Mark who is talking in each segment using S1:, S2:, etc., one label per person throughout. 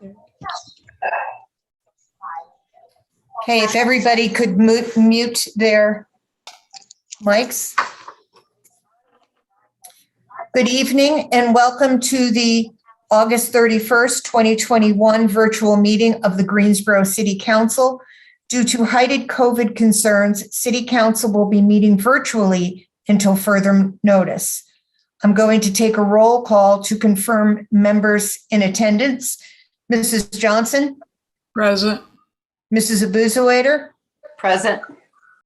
S1: Okay, if everybody could mute their mics. Good evening and welcome to the August 31st, 2021 virtual meeting of the Greensboro City Council. Due to heightened COVID concerns, City Council will be meeting virtually until further notice. I'm going to take a roll call to confirm members in attendance. Mrs. Johnson?
S2: Present.
S1: Mrs. Abuzawader?
S3: Present.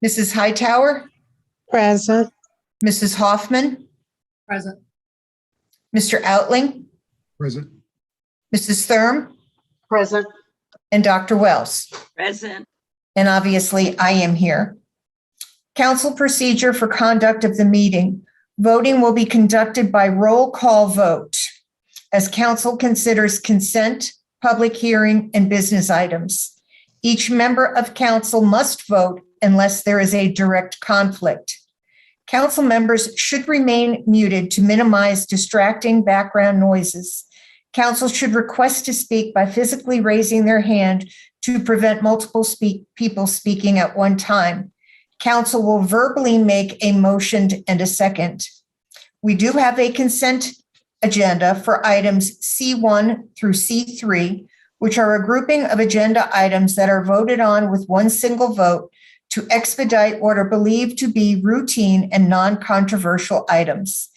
S1: Mrs. Hightower?
S4: Present.
S1: Mrs. Hoffman?
S3: Present.
S1: Mr. Outling?
S5: Present.
S1: Mrs. Thurm?
S3: Present.
S1: And Dr. Wells?
S3: Present.
S1: And obviously, I am here. Council procedure for conduct of the meeting. Voting will be conducted by roll call vote as council considers consent, public hearing, and business items. Each member of council must vote unless there is a direct conflict. Council members should remain muted to minimize distracting background noises. Council should request to speak by physically raising their hand to prevent multiple people speaking at one time. Council will verbally make a motion and a second. We do have a consent agenda for items C1 through C3, which are a grouping of agenda items that are voted on with one single vote to expedite what are believed to be routine and non-controversial items.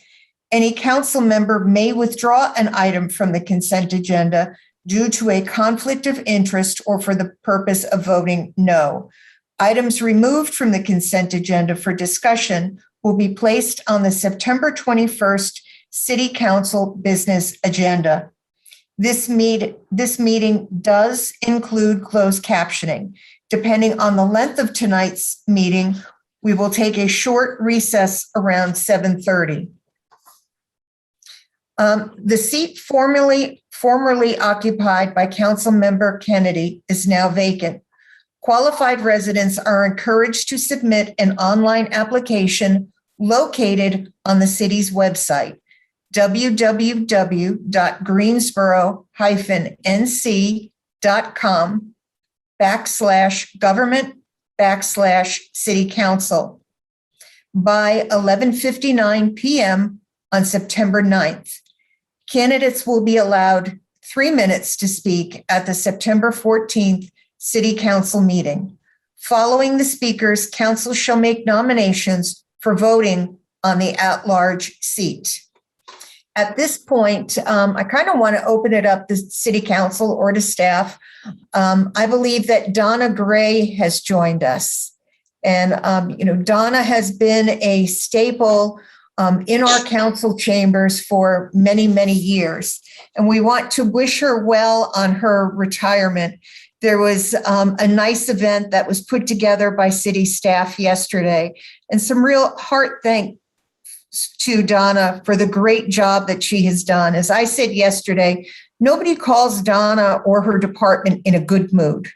S1: Any council member may withdraw an item from the consent agenda due to a conflict of interest or for the purpose of voting no. Items removed from the consent agenda for discussion will be placed on the September 21st City Council business agenda. This meeting does include closed captioning. Depending on the length of tonight's meeting, we will take a short recess around 7:30. The seat formerly occupied by Councilmember Kennedy is now vacant. Qualified residents are encouraged to submit an online application located on the city's website, www.greensboro-nc.com/government/city council by 11:59 p.m. on September 9th. Candidates will be allowed 3 minutes to speak at the September 14th City Council meeting. Following the speakers, council shall make nominations for voting on the at-large seat. At this point, I kind of want to open it up to City Council or to staff. I believe that Donna Gray has joined us. And, Donna has been a staple in our council chambers for many, many years. And we want to wish her well on her retirement. There was a nice event that was put together by city staff yesterday, and some real heart thanks to Donna for the great job that she has done. As I said yesterday, nobody calls Donna or her department in a good mood.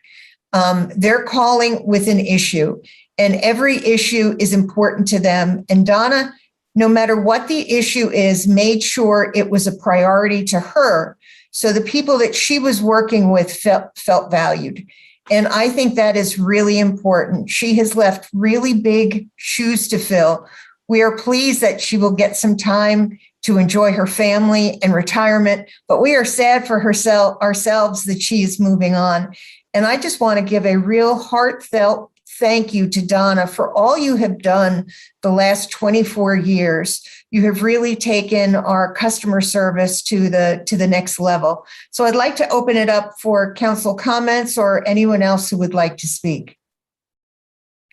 S1: They're calling with an issue, and every issue is important to them. And Donna, no matter what the issue is, made sure it was a priority to her. So the people that she was working with felt valued. And I think that is really important. She has left really big shoes to fill. We are pleased that she will get some time to enjoy her family and retirement, but we are sad for ourselves that she is moving on. And I just want to give a real heartfelt thank you to Donna for all you have done the last 24 years. You have really taken our customer service to the next level. So I'd like to open it up for council comments or anyone else who would like to speak.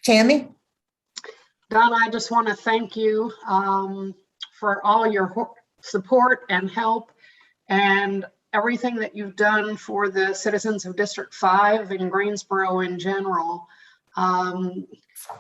S1: Tammy?
S4: Donna, I just want to thank you for all your support and help and everything that you've done for the citizens of District 5 and Greensboro in general.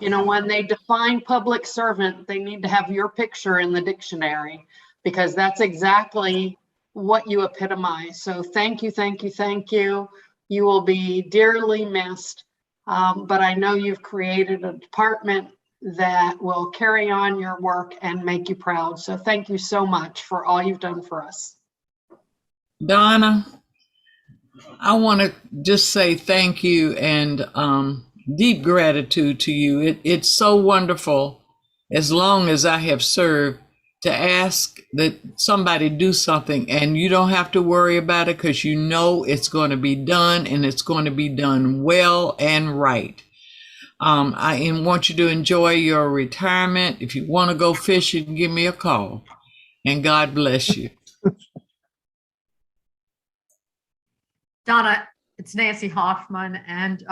S4: When they define public servant, they need to have your picture in the dictionary because that's exactly what you epitomize. So thank you, thank you, thank you. You will be dearly missed, but I know you've created a department that will carry on your work and make you proud. So thank you so much for all you've done for us.
S2: Donna, I want to just say thank you and deep gratitude to you. It's so wonderful, as long as I have served, to ask that somebody do something and you don't have to worry about it because you know it's going to be done and it's going to be done well and right. I want you to enjoy your retirement. If you want to go fishing, give me a call. And God bless you.
S5: Donna, it's Nancy Hoffman, and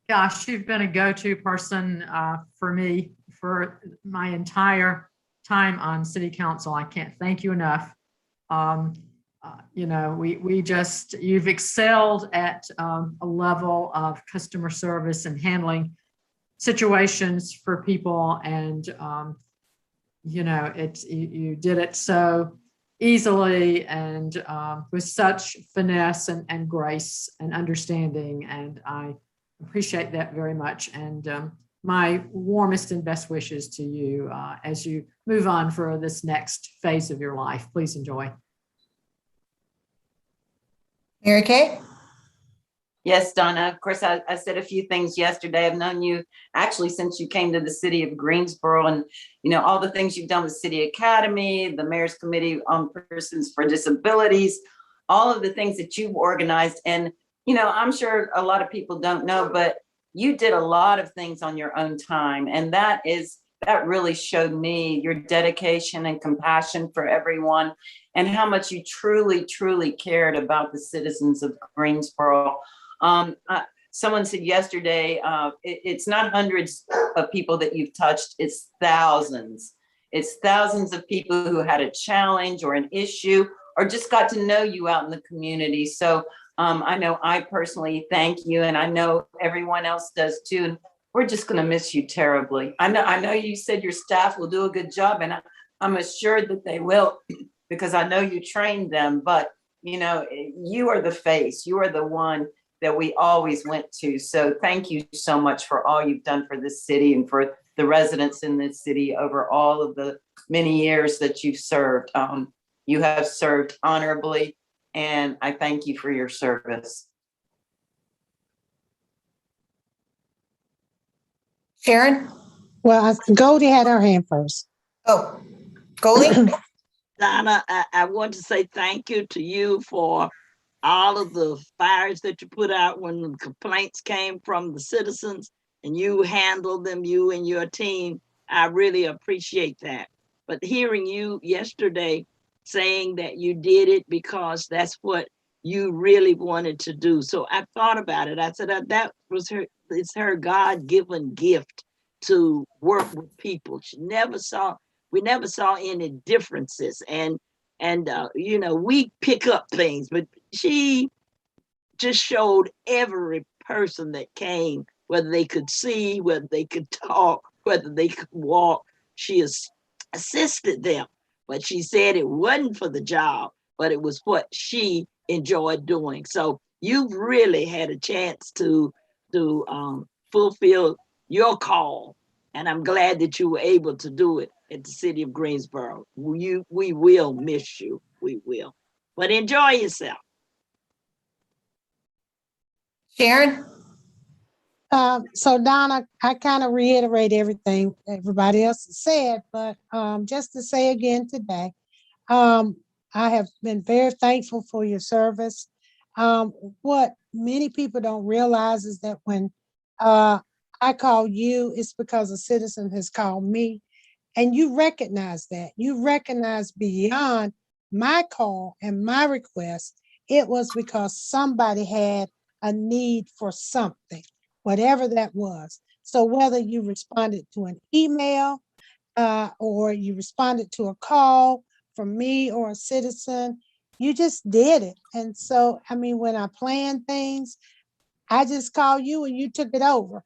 S5: gosh, you've been a go-to person for me for my entire time on City Council. I can't thank you enough. You know, you've excelled at a level of customer service and handling situations for people, and you know, you did it so easily and with such finesse and grace and understanding. And I appreciate that very much. And my warmest and best wishes to you as you move on for this next phase of your life. Please enjoy.
S1: Mary Kay?
S3: Yes, Donna. Of course, I said a few things yesterday. I've known you actually since you came to the city of Greensboro, and you know all the things you've done with City Academy, the Mayor's Committee on Persons for Disabilities, all of the things that you've organized. And you know, I'm sure a lot of people don't know, but you did a lot of things on your own time, and that really showed me your dedication and compassion for everyone, and how much you truly, truly cared about the citizens of Greensboro. Someone said yesterday, it's not hundreds of people that you've touched, it's thousands. It's thousands of people who had a challenge or an issue or just got to know you out in the community. So I know I personally thank you, and I know everyone else does too. And we're just going to miss you terribly. I know you said your staff will do a good job, and I'm assured that they will because I know you trained them. But you know, you are the face. You are the one that we always went to. So thank you so much for all you've done for this city and for the residents in this city over all of the many years that you've served. You have served honorably, and I thank you for your service.
S1: Sharon?
S6: Well, Goldie had her hand first.
S1: Oh, Goldie?
S7: Donna, I want to say thank you to you for all of the fires that you put out when the complaints came from the citizens, and you handled them, you and your team. I really appreciate that. But hearing you yesterday saying that you did it because that's what you really wanted to do. So I thought about it. I said it's her God-given gift to work with people. We never saw any differences. And you know, we pick up things, but she just showed every person that came, whether they could see, whether they could talk, whether they could walk, she assisted them. But she said it wasn't for the job, but it was what she enjoyed doing. So you've really had a chance to fulfill your call. And I'm glad that you were able to do it at the city of Greensboro. We will miss you. We will. But enjoy yourself.
S1: Sharon?
S6: So Donna, I kind of reiterate everything everybody else has said, but just to say again today, I have been very thankful for your service. What many people don't realize is that when I call you, it's because a citizen has called me, and you recognize that. You recognize beyond my call and my request, it was because somebody had a need for something, whatever that was. So whether you responded to an email or you responded to a call from me or a citizen, you just did it. And so, I mean, when I plan things, I just call you and you took it over.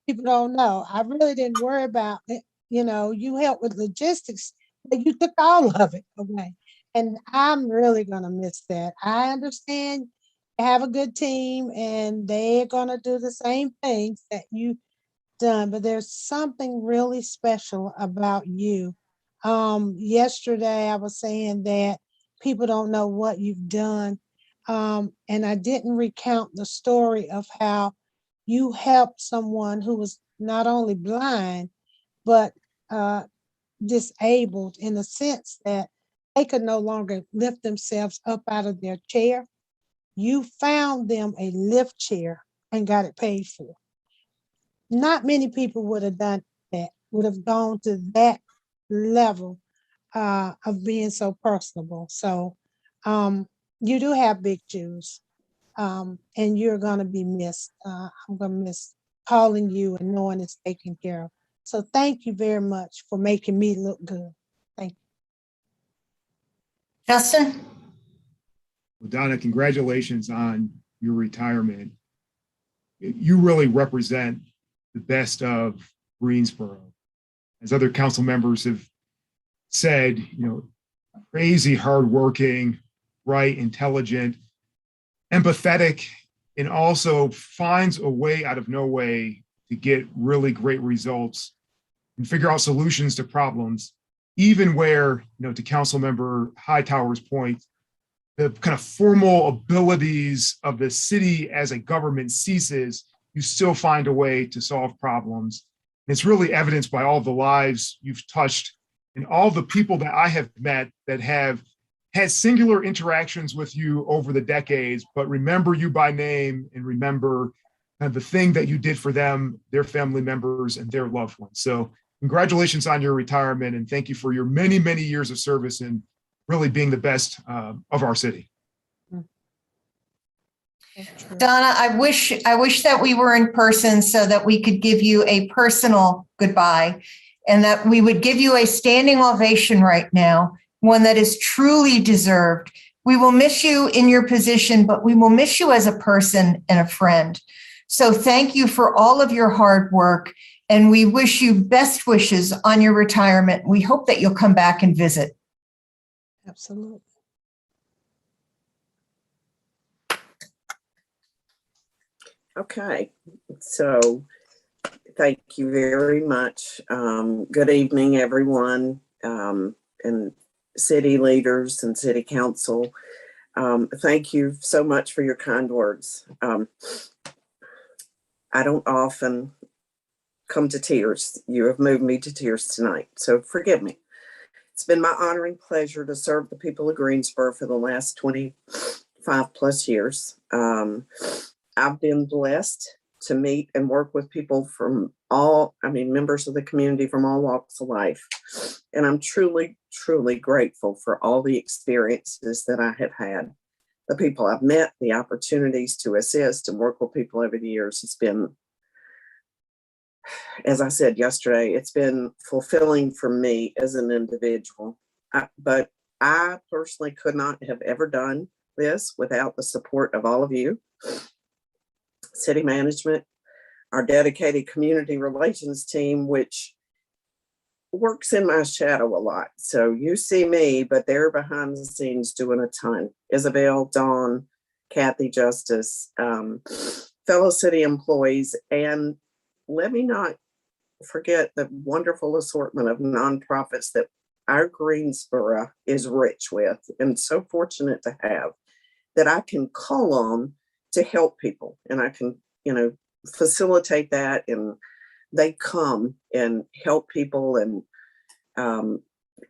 S6: People don't know. I really didn't worry about it. You know, you helped with logistics, but you took all of it away. And I'm really going to miss that. I understand you have a good team and they're going to do the same things that you've done, but there's something really special about you. Yesterday, I was saying that people don't know what you've done. And I didn't recount the story of how you helped someone who was not only blind, but disabled in the sense that they could no longer lift themselves up out of their chair. You found them a lift chair and got it paid for. Not many people would have done that, would have gone to that level of being so personable. So you do have big shoes, and you're going to be missed. I'm going to miss calling you and knowing it's taken care of. So thank you very much for making me look good. Thank you.
S1: Justin?
S8: Well, Donna, congratulations on your retirement. You really represent the best of Greensboro. As other council members have said, crazy, hardworking, bright, intelligent, empathetic, and also finds a way out of no way to get really great results and figure out solutions to problems, even where, to Council Member Hightower's point, the kind of formal abilities of the city as a government ceases, you still find a way to solve problems. And it's really evidenced by all the lives you've touched and all the people that I have met that have had singular interactions with you over the decades, but remember you by name and remember the thing that you did for them, their family members, and their loved ones. So congratulations on your retirement, and thank you for your many, many years of service and really being the best of our city.
S1: Donna, I wish that we were in person so that we could give you a personal goodbye and that we would give you a standing ovation right now, one that is truly deserved. We will miss you in your position, but we will miss you as a person and a friend. So thank you for all of your hard work, and we wish you best wishes on your retirement. We hope that you'll come back and visit.
S6: Absolutely.
S9: Okay, so thank you very much. Good evening, everyone, and city leaders and city council. Thank you so much for your kind words. I don't often come to tears. You have moved me to tears tonight, so forgive me. It's been my honor and pleasure to serve the people of Greensboro for the last 25 plus years. I've been blessed to meet and work with people from members of the community from all walks of life. And I'm truly, truly grateful for all the experiences that I have had. The people I've met, the opportunities to assist and work with people over the years. It's been, as I said yesterday, it's been fulfilling for me as an individual. But I personally could not have ever done this without the support of all of you. City management, our dedicated community relations team, which works in my shadow a lot. So you see me, but they're behind the scenes doing a ton. Isabel, Dawn, Kathy, Justice, fellow city employees, and let me not forget the wonderful assortment of nonprofits that our Greensboro is rich with and so fortunate to have that I can call on to help people. And I can, facilitate that, and they come and help people, and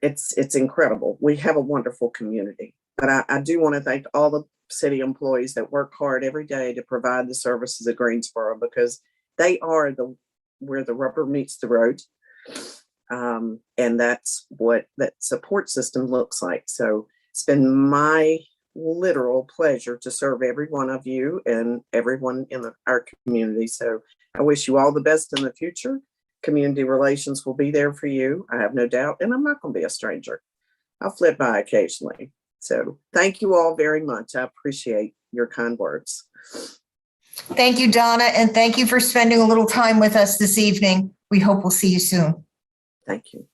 S9: it's incredible. We have a wonderful community. But I do want to thank all the city employees that work hard every day to provide the services of Greensboro, because they are where the rubber meets the road. And that's what that support system looks like. So it's been my literal pleasure to serve every one of you and everyone in our community. So I wish you all the best in the future. Community relations will be there for you, I have no doubt, and I'm not going to be a stranger. I'll flip by occasionally. So thank you all very much. I appreciate your kind words.
S1: Thank you, Donna, and thank you for spending a little time with us this evening. We hope we'll see you soon.
S9: Thank you.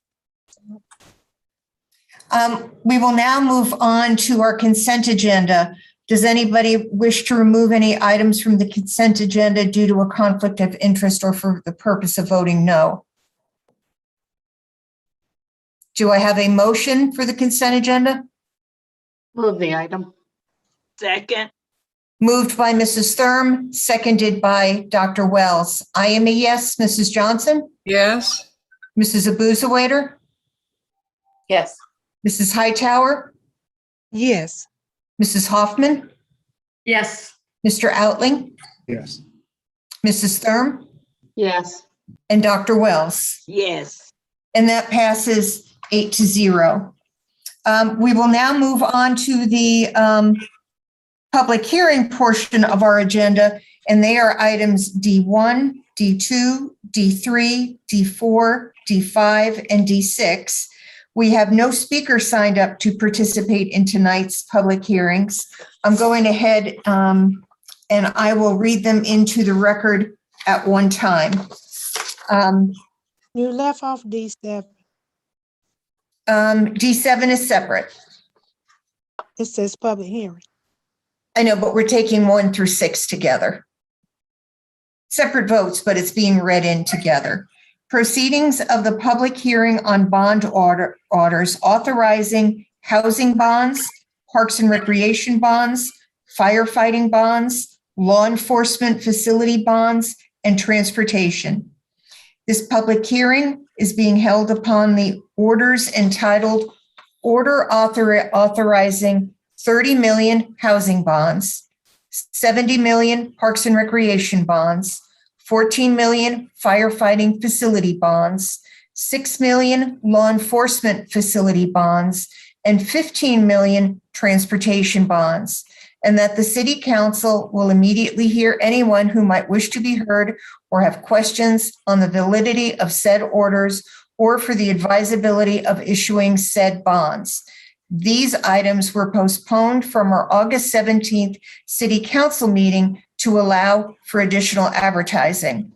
S1: We will now move on to our consent agenda. Does anybody wish to remove any items from the consent agenda due to a conflict of interest or for the purpose of voting no? Do I have a motion for the consent agenda?
S4: Move the item.
S7: Second,
S1: Moved by Mrs. Thurm, seconded by Dr. Wells. I am a yes. Mrs. Johnson?
S2: Yes.
S1: Mrs. Abuzawader?
S3: Yes.
S1: Mrs. Hightower?
S6: Yes.
S1: Mrs. Hoffman?
S5: Yes.
S1: Mr. Outling?
S8: Yes.
S1: Mrs. Thurm?
S4: Yes.
S1: And Dr. Wells?
S7: yes.
S1: And that passes 8-0. We will now move on to the public hearing portion of our agenda, and they are items D1, D2, D3, D4, D5, and D6. We have no speakers signed up to participate in tonight's public hearings. I'm going ahead and I will read them into the record at one time.
S6: You left off D7.
S1: D7 is separate.
S6: It says public hearing.
S1: I know, but we're taking 1 through 6 together. Separate votes, but it's being read in together. Proceedings of the public hearing on bond orders authorizing housing bonds, parks and recreation bonds, firefighting bonds, law enforcement facility bonds, and transportation. This public hearing is being held upon the orders entitled Order Authorizing 30 million housing bonds, 70 million parks and recreation bonds, 14 million firefighting facility bonds, 6 million law enforcement facility bonds, and 15 million transportation bonds, and that the City Council will immediately hear anyone who might wish to be heard or have questions on the validity of said orders or for the advisability of issuing said bonds. These items were postponed from our August 17th City Council meeting to allow for additional advertising.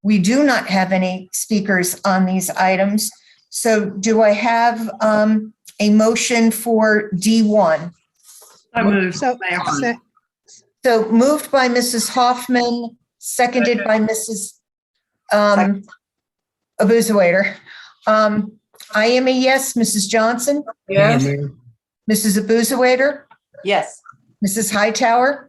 S1: We do not have any speakers on these items. So do I have a motion for D1?
S5: So moved.
S6: So,
S5: Mayor.
S1: So moved by Mrs. Hoffman, seconded by Mrs. Abuzawader. I am a yes. Mrs. Johnson?
S2: Yes.
S8: Mayor,
S1: Mrs. Abuzawader?
S3: Yes.
S1: Mrs. Hightower?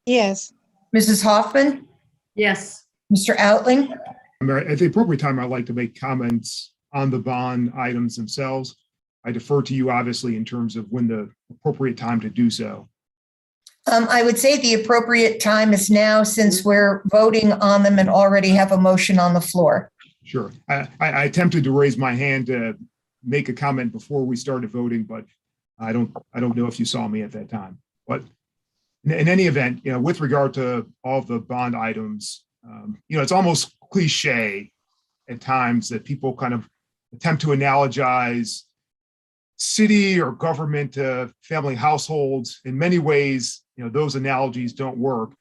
S6: yes.
S1: Mrs. Hoffman?
S5: Yes.
S1: Mr. Outling?
S8: Mayor, at the appropriate time, I'd like to make comments on the bond items themselves. I defer to you, obviously, in terms of when the appropriate time to do so.
S1: I would say the appropriate time is now, since we're voting on them and already have a motion on the floor.
S8: Sure. I attempted to raise my hand to make a comment before we started voting, but I don't know if you saw me at that time. But in any event, with regard to all of the bond items, it's almost cliche at times that people kind of attempt to analogize city or government to family households. In many ways, those analogies don't work.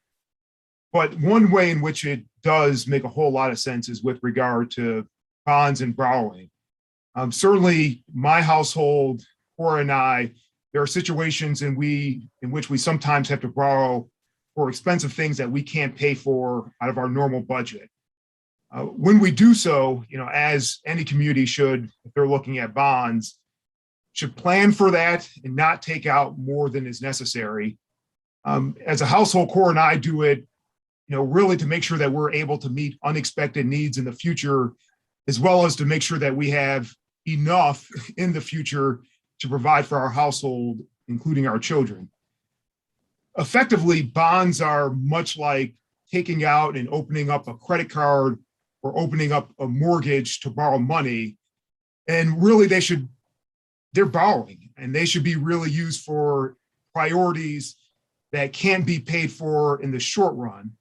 S8: But one way in which it does make a whole lot of sense is with regard to bonds and borrowing. Certainly, my household, Cora and I, there are situations in which we sometimes have to borrow for expensive things that we can't pay for out of our normal budget. When we do so, as any community should, if they're looking at bonds, should plan for that and not take out more than is necessary. As a household, Cora and I do it, really to make sure that we're able to meet unexpected needs in the future, as well as to make sure that we have enough in the future to provide for our household, including our children. Effectively, bonds are much like taking out and opening up a credit card or opening up a mortgage to borrow money. And really, they're borrowing, and they should be really used for priorities that can be paid for in the short run.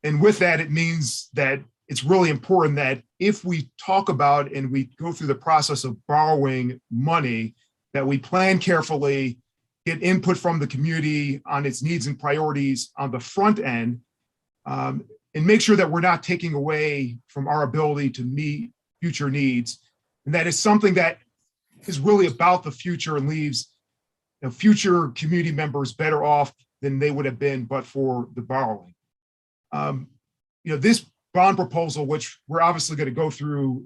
S8: And with that, it means that it's really important that if we talk about and we go through the process of borrowing money, that we plan carefully, get input from the community on its needs and priorities on the front end, and make sure that we're not taking away from our ability to meet future needs. And that is something that is really about the future and leaves future community members better off than they would have been but for the borrowing. This bond proposal, which we're obviously going to go through,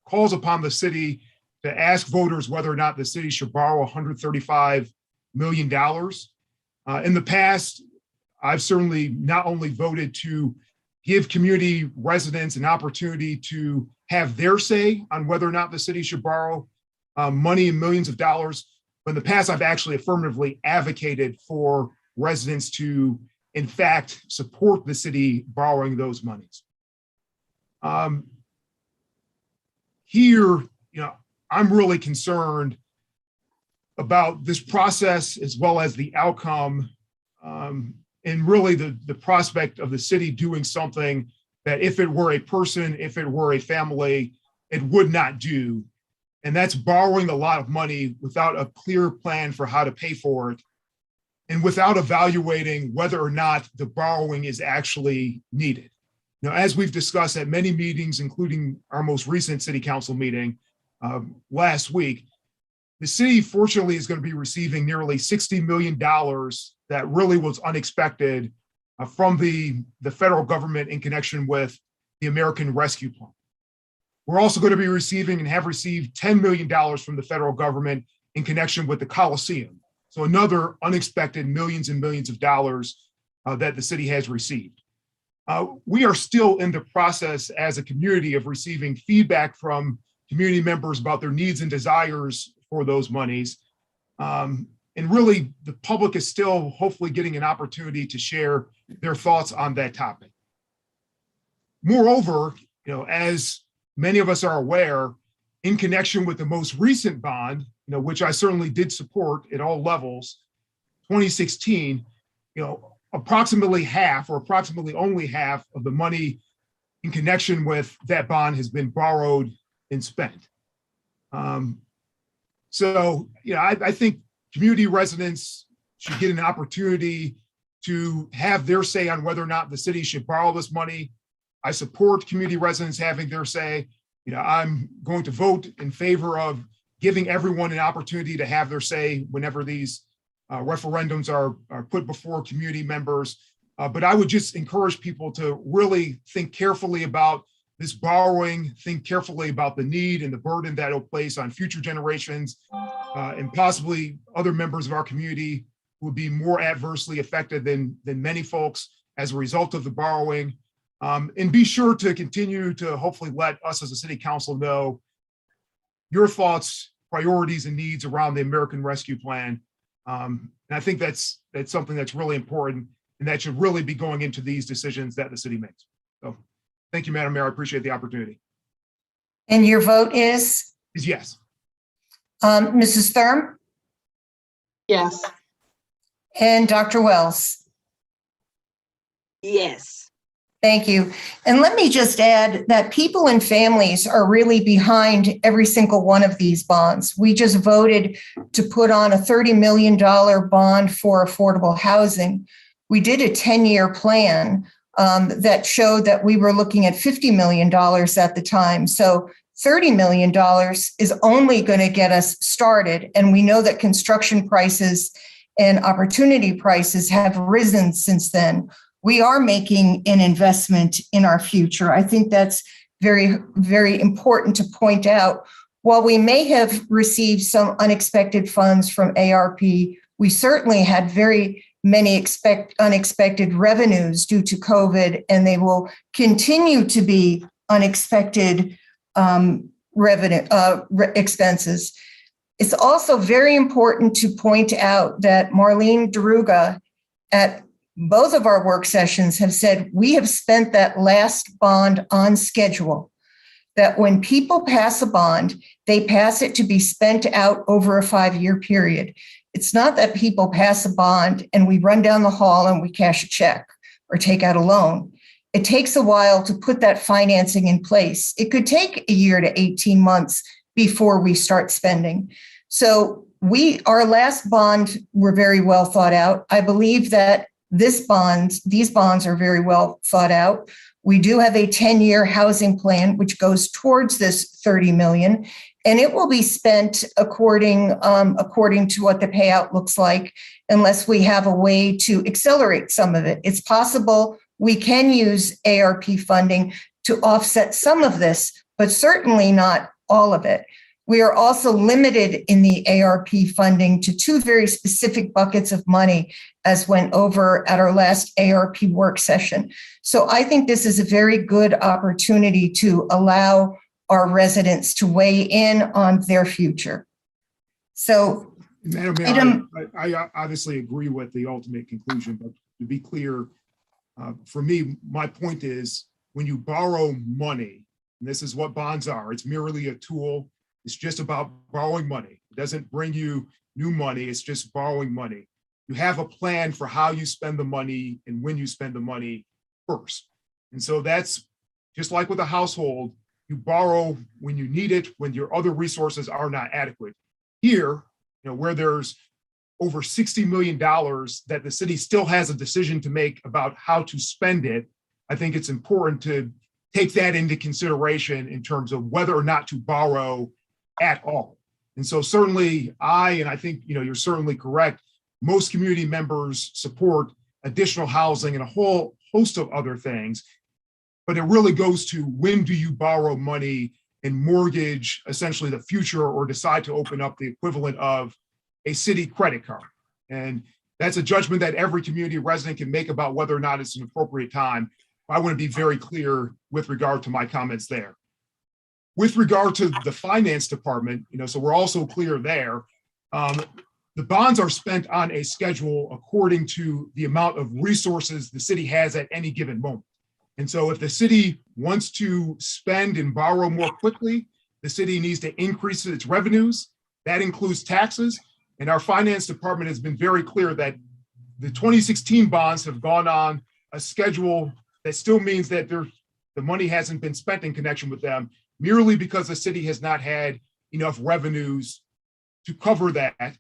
S8: calls upon the city to ask voters whether or not the city should borrow $135 million. In the past, I've certainly not only voted to give community residents an opportunity to have their say on whether or not the city should borrow money in millions of dollars, but in the past, I've actually affirmatively advocated for residents to, in fact, support the city borrowing those monies. Here, I'm really concerned about this process as well as the outcome, and really the prospect of the city doing something that if it were a person, if it were a family, it would not do. And that's borrowing a lot of money without a clear plan for how to pay for it, and without evaluating whether or not the borrowing is actually needed. Now, as we've discussed at many meetings, including our most recent city council meeting last week, the city fortunately is going to be receiving nearly $60 million that really was unexpected from the federal government in connection with the American Rescue Plan. We're also going to be receiving and have received $10 million from the federal government in connection with the Coliseum. So another unexpected millions and millions of dollars that the city has received. We are still in the process as a community of receiving feedback from community members about their needs and desires for those monies. And really, the public is still hopefully getting an opportunity to share their thoughts on that topic. Moreover, as many of us are aware, in connection with the most recent bond, which I certainly did support at all levels, 2016, approximately half or approximately only half of the money in connection with that bond has been borrowed and spent. So, I think community residents should get an opportunity to have their say on whether or not the city should borrow this money. I support community residents having their say. I'm going to vote in favor of giving everyone an opportunity to have their say whenever these referendums are put before community members. But I would just encourage people to really think carefully about this borrowing, think carefully about the need and the burden that it'll place on future generations and possibly other members of our community who would be more adversely affected than many folks as a result of the borrowing. And be sure to continue to hopefully let us as a city council know your thoughts, priorities, and needs around the American Rescue Plan. And I think that's something that's really important and that should really be going into these decisions that the city makes. So thank you, Madam Mayor. I appreciate the opportunity.
S1: And your vote is?
S8: Is yes.
S1: Mrs. Thurm
S4: Yes.
S1: and Dr. Wells.
S7: Yes.
S1: Thank you. And let me just add that people and families are really behind every single one of these bonds. We just voted to put on a $30 million bond for affordable housing. We did a 10-year plan that showed that we were looking at $50 million at the time. So $30 million is only going to get us started. And we know that construction prices and opportunity prices have risen since then. We are making an investment in our future. I think that's very, very important to point out. While we may have received some unexpected funds from ARP, we certainly had very many unexpected revenues due to COVID, and they will continue to be unexpected expenses. It's also very important to point out that Marlene Deruga at both of our work sessions have said we have spent that last bond on schedule, that when people pass a bond, they pass it to be spent out over a 5-year period. It's not that people pass a bond and we run down the hall and we cash a check or take out a loan. It takes a while to put that financing in place. It could take a year to 18 months before we start spending. So our last bond were very well thought out. I believe that these bonds are very well thought out. We do have a 10-year housing plan, which goes towards this $30 million, and it will be spent according to what the payout looks like, unless we have a way to accelerate some of it. It's possible we can use ARP funding to offset some of this, but certainly not all of it. We are also limited in the ARP funding to two very specific buckets of money, as went over at our last ARP work session. So I think this is a very good opportunity to allow our residents to weigh in on their future. So
S8: Madam
S1: item-
S8: Mayor, I obviously agree with the ultimate conclusion, but to be clear, for me, my point is when you borrow money, and this is what bonds are, it's merely a tool. It's just about borrowing money. It doesn't bring you new money. It's just borrowing money. You have a plan for how you spend the money and when you spend the money first. And so that's just like with a household, you borrow when you need it, when your other resources are not adequate. Here, where there's over $60 million that the city still has a decision to make about how to spend it, I think it's important to take that into consideration in terms of whether or not to borrow at all. And so certainly and I think, you're certainly correct, most community members support additional housing and a whole host of other things, but it really goes to when do you borrow money and mortgage essentially the future or decide to open up the equivalent of a city credit card. And that's a judgment that every community resident can make about whether or not it's an appropriate time. I want to be very clear with regard to my comments there. With regard to the finance department, so we're also clear there. The bonds are spent on a schedule according to the amount of resources the city has at any given moment. And so if the city wants to spend and borrow more quickly, the city needs to increase its revenues. That includes taxes. And our finance department has been very clear that the 2016 bonds have gone on a schedule that still means that the money hasn't been spent in connection with them, merely because the city has not had enough revenues to cover that.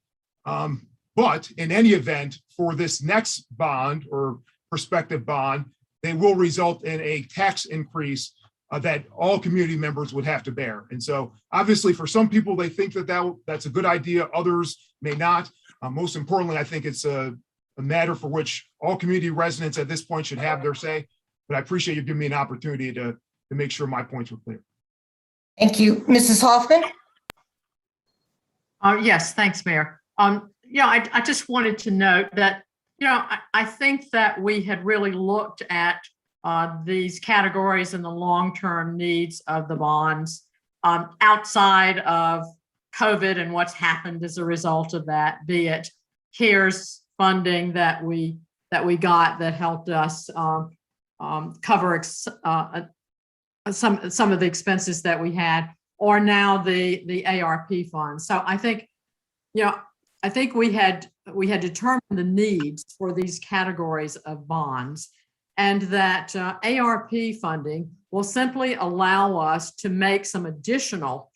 S8: But in any event, for this next bond or prospective bond, they will result in a tax increase that all community members would have to bear. And so obviously for some people, they think that's a good idea. Others may not. Most importantly, I think it's a matter for which all community residents at this point should have their say. But I appreciate you giving me an opportunity to make sure my points were clear.
S1: Thank you. Mrs. Hoffman?
S5: Yes, thanks, Mayor. I just wanted to note that, I think that we had really looked at these categories and the long-term needs of the bonds outside of COVID and what's happened as a result of that, be it CARES funding that we got that helped us cover some of the expenses that we had, or now the ARP funds. So I think, we had determined the needs for these categories of bonds, and that ARP funding will simply allow us to make some additional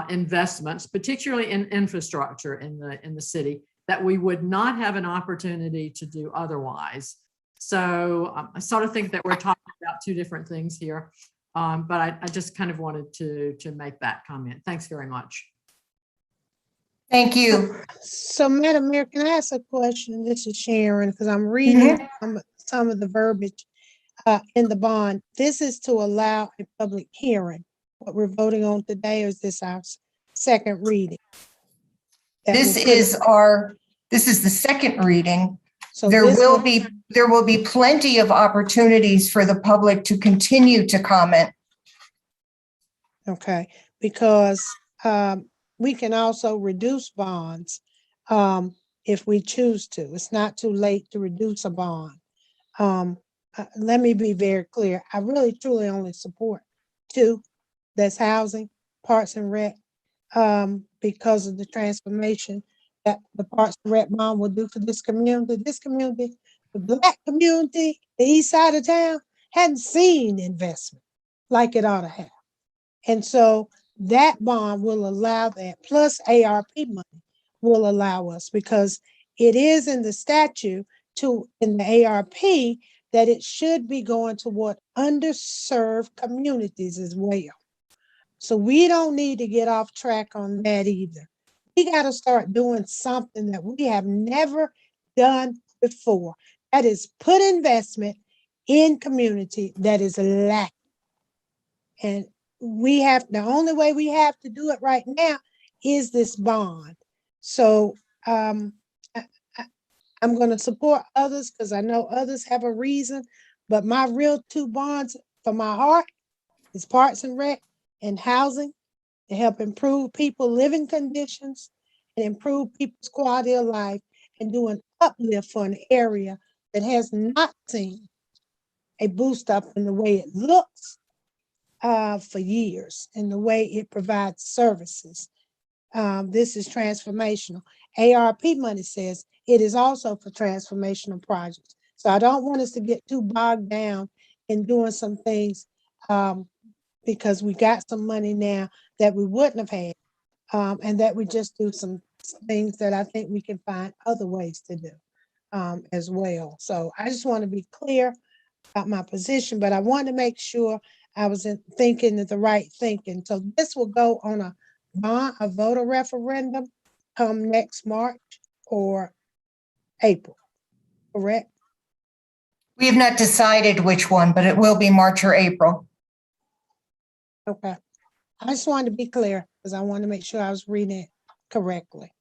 S5: investments, particularly in infrastructure in the city, that we would not have an opportunity to do otherwise. So I sort of think that we're talking about two different things here, but I just kind of wanted to make that comment. Thanks very much.
S1: Thank you.
S6: So, Madam Mayor, can I ask a question? This is Sharon, because I'm reading some of the verbiage in the bond. This is to allow a public hearing. What we're voting on today, or is this our second reading?
S1: This is the second reading.
S6: So
S1: There will be plenty of opportunities for the public to continue to comment.
S6: Okay, because we can also reduce bonds if we choose to. It's not too late to reduce a bond. Let me be very clear. I really truly only support two. That's housing, Parks and Rec, because of the transformation that the Parks and Rec bond will do for this community. This community, the Black community, the east side of town, hadn't seen investment like it ought to have. And so that bond will allow that, plus ARP money will allow us, because it is in the statute in the ARP that it should be going toward underserved communities as well. So we don't need to get off track on that either. We got to start doing something that we have never done before. That is put investment in community that is lacking. And the only way we have to do it right now is this bond. So I'm going to support others because I know others have a reason, but my real two bonds for my heart is Parks and Rec and housing to help improve people living conditions and improve people's quality of life and do an uplift for an area that has not seen a boost up in the way it looks for years and the way it provides services. This is transformational. ARP money says it is also for transformational projects. So I don't want us to get too bogged down in doing some things because we got some money now that we wouldn't have had, and that we just do some things that I think we can find other ways to do as well. So I just want to be clear about my position, but I want to make sure I was thinking the right thinking. So this will go on a voter referendum come next March or April, correct?
S1: We have not decided which one, but it will be March or April.
S6: Okay. I just wanted to be clear because I want to make sure I was reading it correctly.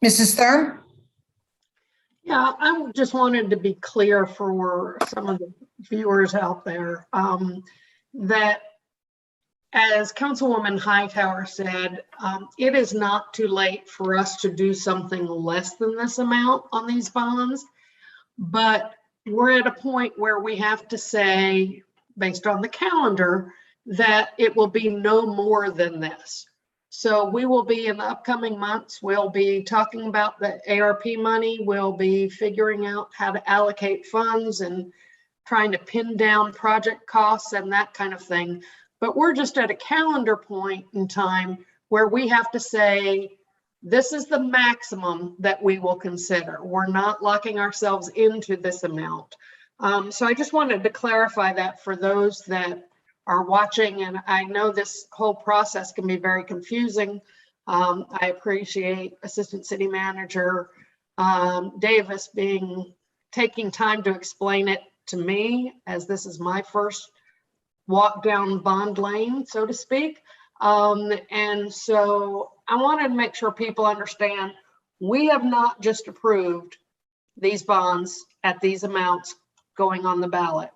S1: Mrs. Thurm?
S4: Yeah, I just wanted to be clear for some of the viewers out there that as Councilwoman Hightower said, it is not too late for us to do something less than this amount on these bonds, but we're at a point where we have to say, based on the calendar, that it will be no more than this. So we will be in the upcoming months, we'll be talking about the ARP money, we'll be figuring out how to allocate funds and trying to pin down project costs and that kind of thing. But we're just at a calendar point in time where we have to say, this is the maximum that we will consider. We're not locking ourselves into this amount. So I just wanted to clarify that for those that are watching, and I know this whole process can be very confusing. I appreciate Assistant City Manager Davis taking time to explain it to me, as this is my first walk down bond lane, so to speak. And so I wanted to make sure people understand we have not just approved these bonds at these amounts going on the ballot.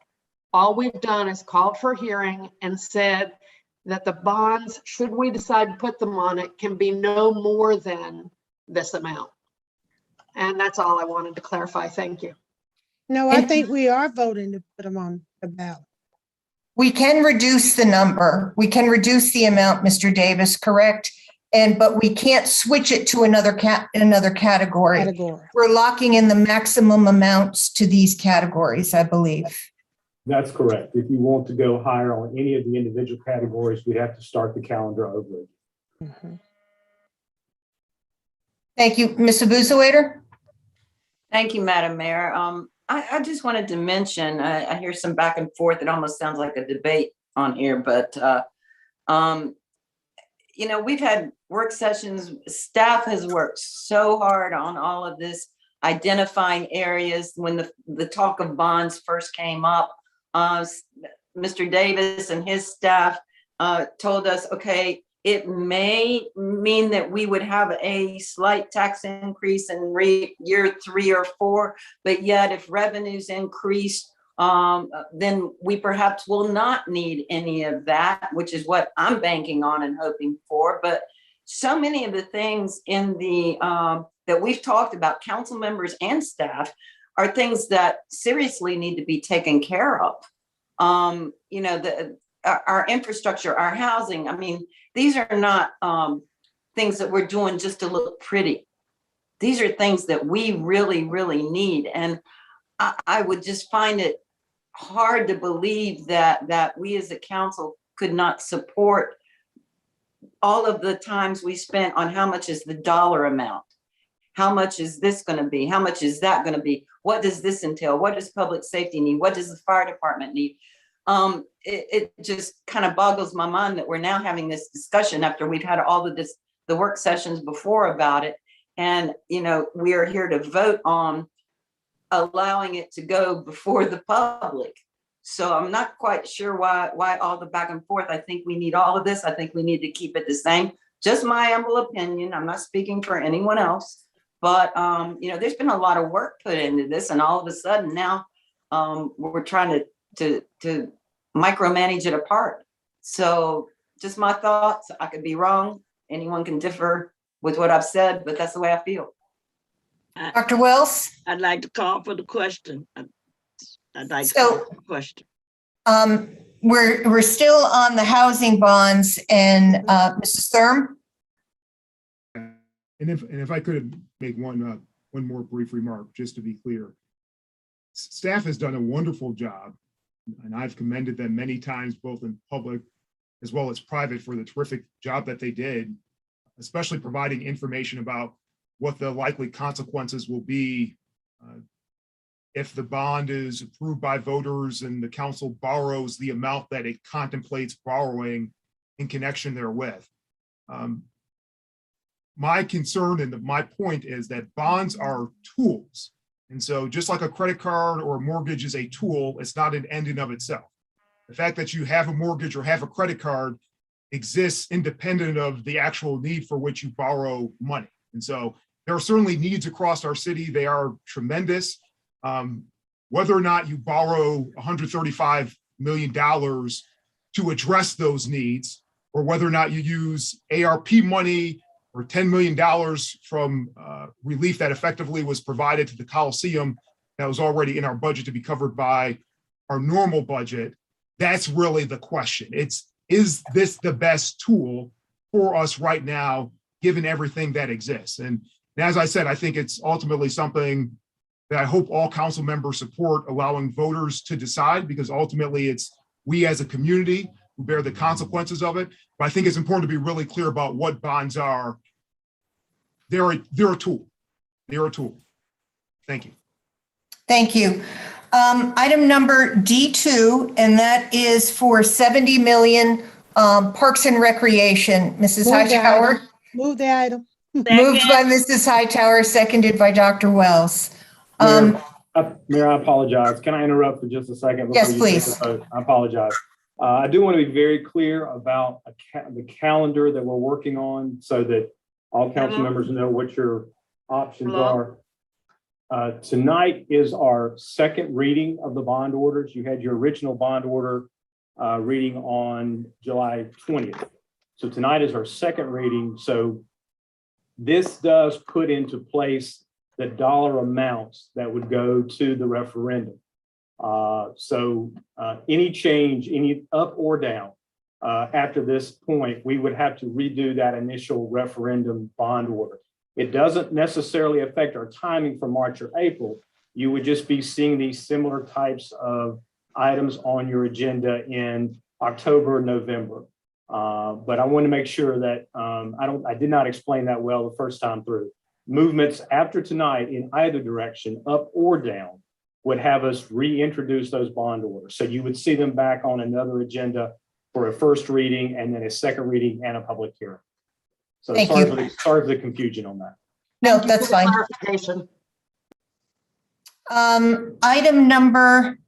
S4: All we've done is called for hearing and said that the bonds, should we decide to put them on it, can be no more than this amount. And that's all I wanted to clarify. Thank you.
S6: No, I think we are voting to put them on the ballot.
S1: We can reduce the number. We can reduce the amount, Mr. Davis, correct? But we can't switch it to another category. We're locking in the maximum amounts to these categories, I believe.
S10: That's correct. If you want to go higher on any of the individual categories, we have to start the calendar over.
S6: Mm-hmm.
S1: Thank you. Ms. Abuzawader?
S3: Thank you, Madam Mayor. I just wanted to mention, I hear some back and forth. It almost sounds like a debate on here, but you know, we've had work sessions. Staff has worked so hard on all of this, identifying areas. When the talk of bonds first came up, Mr. Davis and his staff told us, okay, it may mean that we would have a slight tax increase in year 3 or 4, but yet if revenues increase, then we perhaps will not need any of that, which is what I'm banking on and hoping for. But so many of the things in the that we've talked about, council members and staff, are things that seriously need to be taken care of. You know, our infrastructure, our housing. I mean, these are not things that we're doing just to look pretty. These are things that we really, really need. And I would just find it hard to believe that we as a council could not support all of the times we spent on how much is the dollar amount. How much is this going to be? How much is that going to be? What does this entail? What does public safety need? What does the fire department need? It just kind of boggles my mind that we're now having this discussion after we've had all of this, the work sessions before about it. And, you know, we are here to vote on allowing it to go before the public. So I'm not quite sure why all the back and forth. I think we need all of this. I think we need to keep it the same. Just my humble opinion. I'm not speaking for anyone else, but there's been a lot of work put into this, and all of a sudden now we're trying to micromanage it apart. So just my thoughts. I could be wrong. Anyone can differ with what I've said, but that's the way I feel.
S1: Dr. Wells?
S7: I'd like to call for the question. I'd like to
S1: So-
S7: call for the question.
S1: We're still on the housing bonds, and Mrs. Thurm?
S8: And if I could make one more brief remark, just to be clear. Staff has done a wonderful job, and I've commended them many times, both in public as well as private, for the terrific job that they did, especially providing information about what the likely consequences will be if the bond is approved by voters and the council borrows the amount that it contemplates borrowing in connection therewith. My concern and my point is that bonds are tools. And so just like a credit card or a mortgage is a tool, it's not an end in of itself. The fact that you have a mortgage or have a credit card exists independent of the actual need for which you borrow money. And so there are certainly needs across our city. They are tremendous. Whether or not you borrow $135 million to address those needs, or whether or not you use ARP money or $10 million from relief that effectively was provided to the Coliseum that was already in our budget to be covered by our normal budget, that's really the question. Is this the best tool for us right now, given everything that exists? And as I said, I think it's ultimately something that I hope all council members support, allowing voters to decide, because ultimately it's we as a community who bear the consequences of it. But I think it's important to be really clear about what bonds are. They're a tool. They're a tool. Thank you.
S1: Thank you. Item number D2, and that is for 70 million Parks and Recreation. Mrs.
S6: Move the
S1: Hightower?
S6: item. Move the item.
S1: Moved by Mrs. Hightower, seconded by Dr. Wells.
S10: Mayor, I apologize. Can I interrupt for just a second? before
S1: Yes,
S10: you
S1: please.
S10: take the vote? I apologize. I do want to be very clear about the calendar that we're working on so that all council
S3: Hello?
S10: members know what your options
S3: Hello?
S10: are. Tonight is our second reading of the bond orders. You had your original bond order reading on July 20th. So tonight is our second reading. So this does put into place the dollar amounts that would go to the referendum. So any change, any up or down after this point, we would have to redo that initial referendum bond order. It doesn't necessarily affect our timing for March or April. You would just be seeing these similar types of items on your agenda in October, November. But I want to make sure that I did not explain that well the first time through. Movements after tonight in either direction, up or down, would have us reintroduce those bond orders. So you would see them back on another agenda for a first reading and then a second reading and a public hearing. So
S1: Thank
S10: sorry
S1: you.
S10: for the confusion on that.
S1: No,
S4: Thank you
S1: that's
S4: for the
S1: fine.
S4: clarification.
S1: Item number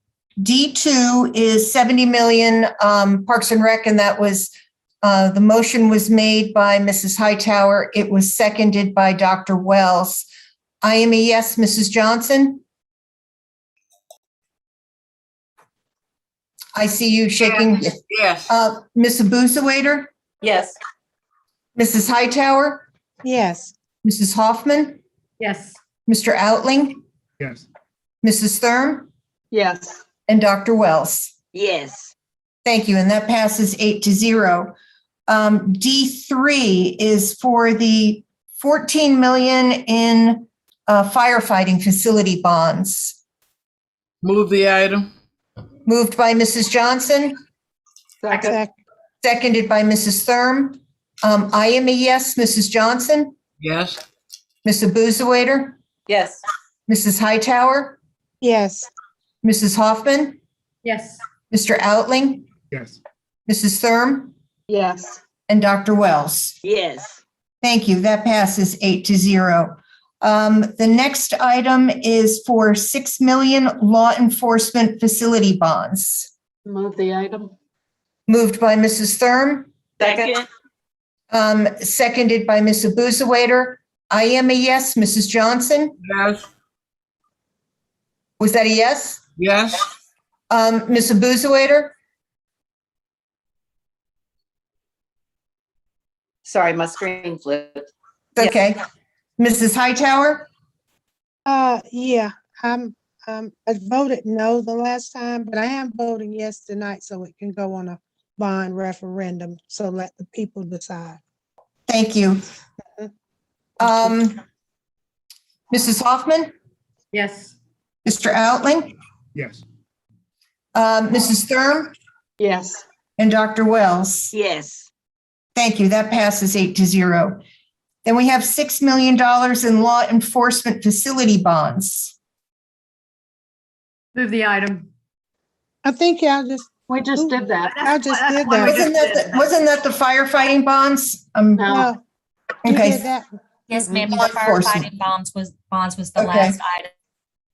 S1: D2 is 70 million Parks and Rec, and that was, the motion was made by Mrs. Hightower. It was seconded by Dr. Wells. I am a yes. Mrs. Johnson? I see you shaking.
S2: Yes.
S1: Ms. Abusawader?
S3: Yes.
S1: Mrs. Hightower?
S6: Yes.
S1: Mrs. Hoffman?
S5: Yes.
S1: Mr. Outling?
S8: Yes.
S1: Mrs. Thurm?
S4: Yes.
S1: And Dr. Wells?
S7: Yes.
S1: Thank you, and that passes 8-0. D3 is for the 14 million in firefighting facility bonds.
S2: Move the item.
S1: Moved by Mrs. Johnson,
S4: Second.
S1: seconded by Mrs. Thurm. I am a yes. Mrs. Johnson,
S2: Yes.
S1: Ms. Abusawader,
S3: Yes.
S1: Mrs. Hightower,
S6: Yes.
S1: Mrs. Hoffman,
S5: Yes.
S1: Mr. Outling,
S8: Yes.
S1: Mrs. Thurm,
S4: Yes.
S1: and Dr. Wells.
S7: Yes.
S1: Thank you. That passes 8-0. The next item is for 6 million law enforcement facility bonds.
S4: Move the item.
S1: Moved by Mrs. Thurm,
S3: Second.
S1: seconded by Ms. Abuzawader. I am a yes. Mrs. Johnson,
S2: Yes.
S1: was that a yes?
S2: Yes.
S1: Ms. Abuzawader,
S3: Sorry, my screen flipped.
S1: okay. Mrs. Hightower,
S6: Yeah, I voted no the last time, but I am voting yes tonight so it can go on a bond referendum. So let the people decide.
S1: thank you. Mrs. Hoffman,
S5: Yes.
S1: Mr. Outling,
S8: Yes.
S1: Mrs. Thurm,
S4: Yes.
S1: and Dr. Wells.
S7: Yes.
S1: Thank you. That passes 8-0. Then we have $6 million in law enforcement facility bonds.
S5: Move the item.
S6: I think y'all just,
S4: We just did that.
S6: I just did
S5: That's what we
S6: that.
S5: just did.
S1: Wasn't that the firefighting bonds?
S4: No.
S6: no, you
S1: Okay.
S6: did that.
S11: Yes, ma'am. The
S1: Law enforcement.
S11: firefighting bonds was the
S1: Okay.
S11: last item.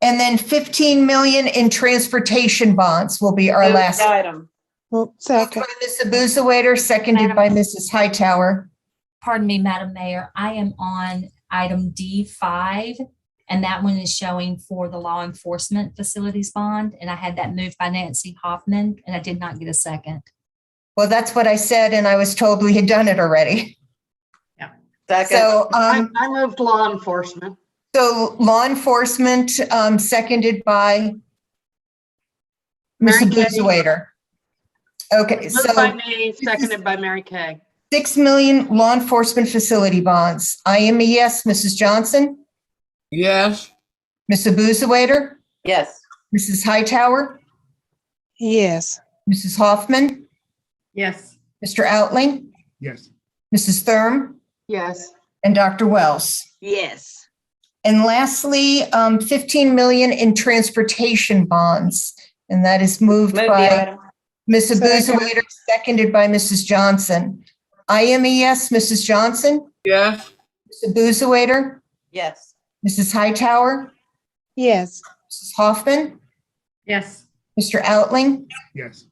S1: And then 15 million in transportation bonds will be our
S3: Move
S1: last.
S3: the item.
S6: Well,
S1: Moved
S6: second,
S1: by Ms. Abuzawader, seconded by Mrs. Hightower.
S11: Pardon me, Madam Mayor. I am on item D5, and that one is showing for the law enforcement facilities bond. And I had that moved by Nancy Hoffman, and I did not get a second.
S1: Well, that's what I said, and I was told we had done it already.
S3: Second.
S1: So,
S4: I moved law enforcement.
S1: so law enforcement, seconded by Ms.
S4: Mary Kay.
S1: Abuzawader. Okay,
S4: Moved by
S1: so
S4: me, seconded by Mary Kay.
S1: 6 million law enforcement facility bonds. I am a yes. Mrs. Johnson,
S2: Yes.
S1: Ms. Abuzawader,
S3: Yes.
S1: Mrs. Hightower,
S6: yes.
S1: Mrs. Hoffman,
S5: Yes.
S1: Mr. Outling,
S8: Yes.
S1: Mrs. Thurm,
S4: Yes.
S1: and Dr. Wells.
S7: Yes.
S1: And lastly, 15 million in transportation bonds. And that is moved
S3: Move the
S1: by
S3: item.
S1: Ms.
S6: Second.
S1: Abuzawader, seconded by Mrs. Johnson. I am a yes. Mrs. Johnson,
S2: Yes.
S1: Ms. Abuzawader,
S3: Yes.
S1: Mrs. Hightower,
S6: Yes,
S1: Mrs. Hoffman,
S5: Yes.
S1: Mr. Outling,
S8: Yes.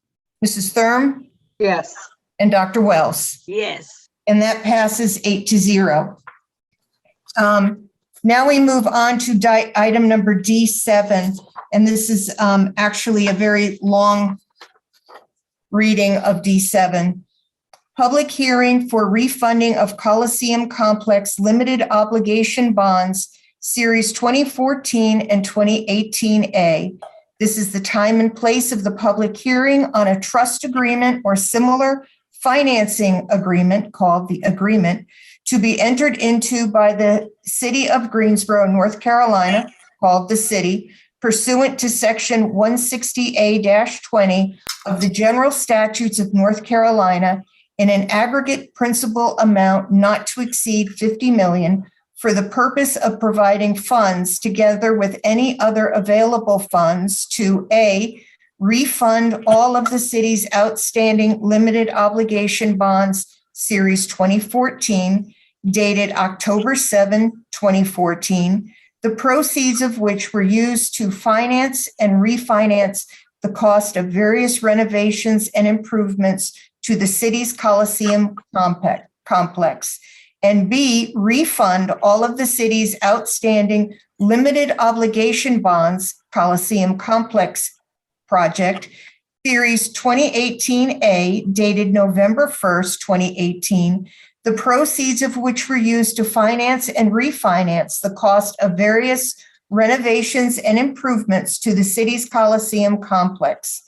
S1: Mrs. Thurm,
S4: Yes.
S1: and Dr. Wells.
S7: Yes.
S1: And that passes 8-0. Now we move on to item number D7, and this is actually a very long reading of D7. Public hearing for refunding of Coliseum Complex Limited Obligation Bonds, Series 2014 and 2018A. This is the time and place of the public hearing on a trust agreement or similar financing agreement called the agreement to be entered into by the City of Greensboro, North Carolina, called the city, pursuant to Section 160A-20 of the General Statutes of North Carolina in an aggregate principal amount not to exceed 50 million for the purpose of providing funds together with any other available funds to A, refund all of the city's outstanding limited obligation bonds, Series 2014, dated October 7, 2014, the proceeds of which were used to finance and refinance the cost of various renovations and improvements to the city's Coliseum complex. And B, refund all of the city's outstanding limited obligation bonds, Coliseum Complex Project, Series 2018A, dated November 1st, 2018, the proceeds of which were used to finance and refinance the cost of various renovations and improvements to the city's Coliseum complex.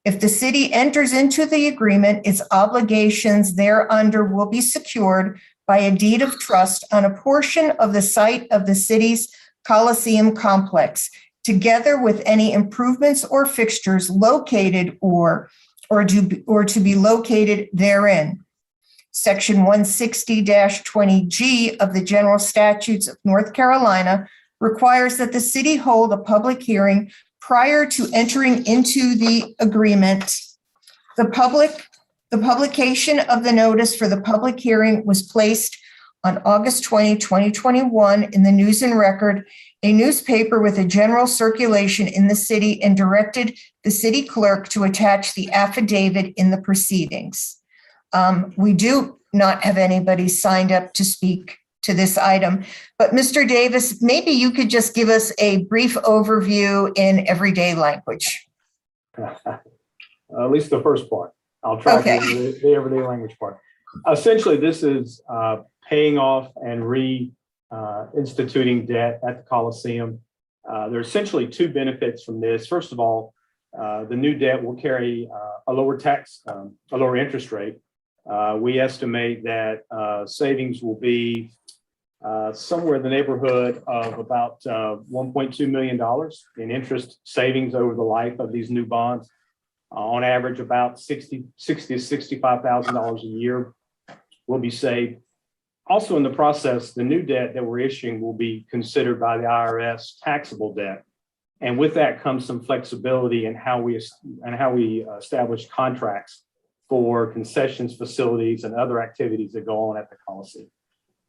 S1: If the city enters into the agreement, its obligations thereunder will be secured by a deed of trust on a portion of the site of the city's Coliseum complex, together with any improvements or fixtures located or to be located therein. Section 160-20G of the General Statutes of North Carolina requires that the city hold a public hearing prior to entering into the agreement. The publication of the notice for the public hearing was placed on August 20, 2021 in the News and Record, a newspaper with a general circulation in the city, and directed the city clerk to attach the affidavit in the proceedings. We do not have anybody signed up to speak to this item, but Mr. Davis, maybe you could just give us a brief overview in everyday language.
S10: At least the first part. I'll try
S1: Okay.
S10: to do the everyday language part. Essentially, this is paying off and instituting debt at the Coliseum. There are essentially two benefits from this. First of all, the new debt will carry a lower interest rate. We estimate that savings will be somewhere in the neighborhood of about $1.2 million in interest savings over the life of these new bonds. On average, about $60,000 to $65,000 a year will be saved. Also in the process, the new debt that we're issuing will be considered by the IRS taxable debt. And with that comes some flexibility in how we establish contracts for concessions facilities and other activities that go on at the Coliseum.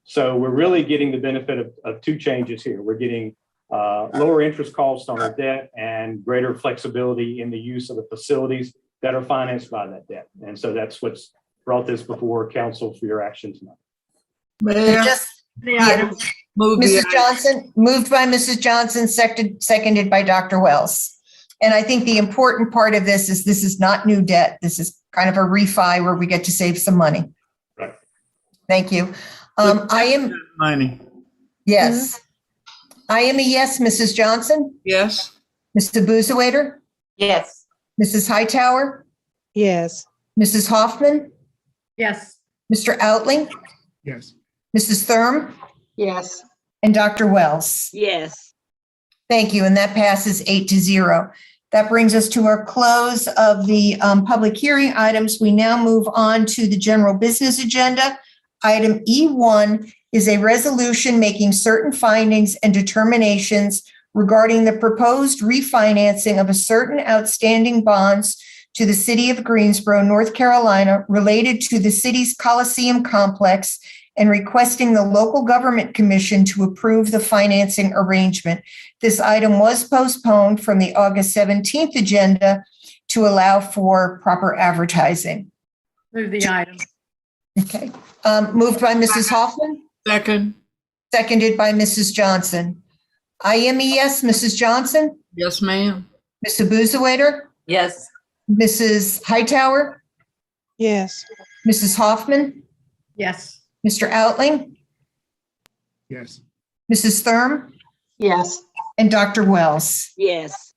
S10: So we're really getting the benefit of two changes here. We're getting lower interest costs on our debt and greater flexibility in the use of the facilities that are financed by that debt. And so that's what's brought this before council for your action tonight.
S2: Mayor,
S5: The item.
S2: move
S1: Mrs.
S2: the
S1: Johnson, moved by Mrs. Johnson, seconded by Dr. Wells. And I think the important part of this is not new debt. This is kind of a refi where we get to save some money.
S10: Right.
S1: Thank you. I am,
S2: money.
S1: yes. I am a yes, Mrs. Johnson,
S2: Yes.
S1: Mr. Busewader,
S3: Yes.
S1: Mrs. Hightower,
S6: Yes.
S1: Mrs. Hoffman,
S5: Yes.
S1: Mr. Outling,
S8: Yes.
S1: Mrs. Thurm,
S4: Yes.
S1: and Dr. Wells.
S7: Yes.
S1: Thank you, and that passes 8-0. That brings us to our close of the public hearing items. We now move on to the general business agenda. Item E1 is a resolution making certain findings and determinations regarding the proposed refinancing of a certain outstanding bonds to the city of Greensboro, North Carolina, related to the city's Coliseum complex, and requesting the local government commission to approve the financing arrangement. This item was postponed from the August 17th agenda to allow for proper advertising.
S5: Move the item.
S1: Okay. Moved by Mrs. Hoffman,
S2: Second.
S1: seconded by Mrs. Johnson. I am a yes, Mrs. Johnson,
S2: Yes, ma'am.
S1: Mr. Busewader,
S3: Yes.
S1: Mrs. Hightower,
S6: Yes.
S1: Mrs. Hoffman,
S5: Yes.
S1: Mr. Outling,
S8: Yes.
S1: Mrs. Thurm,
S4: Yes.
S1: and Dr. Wells.
S7: Yes.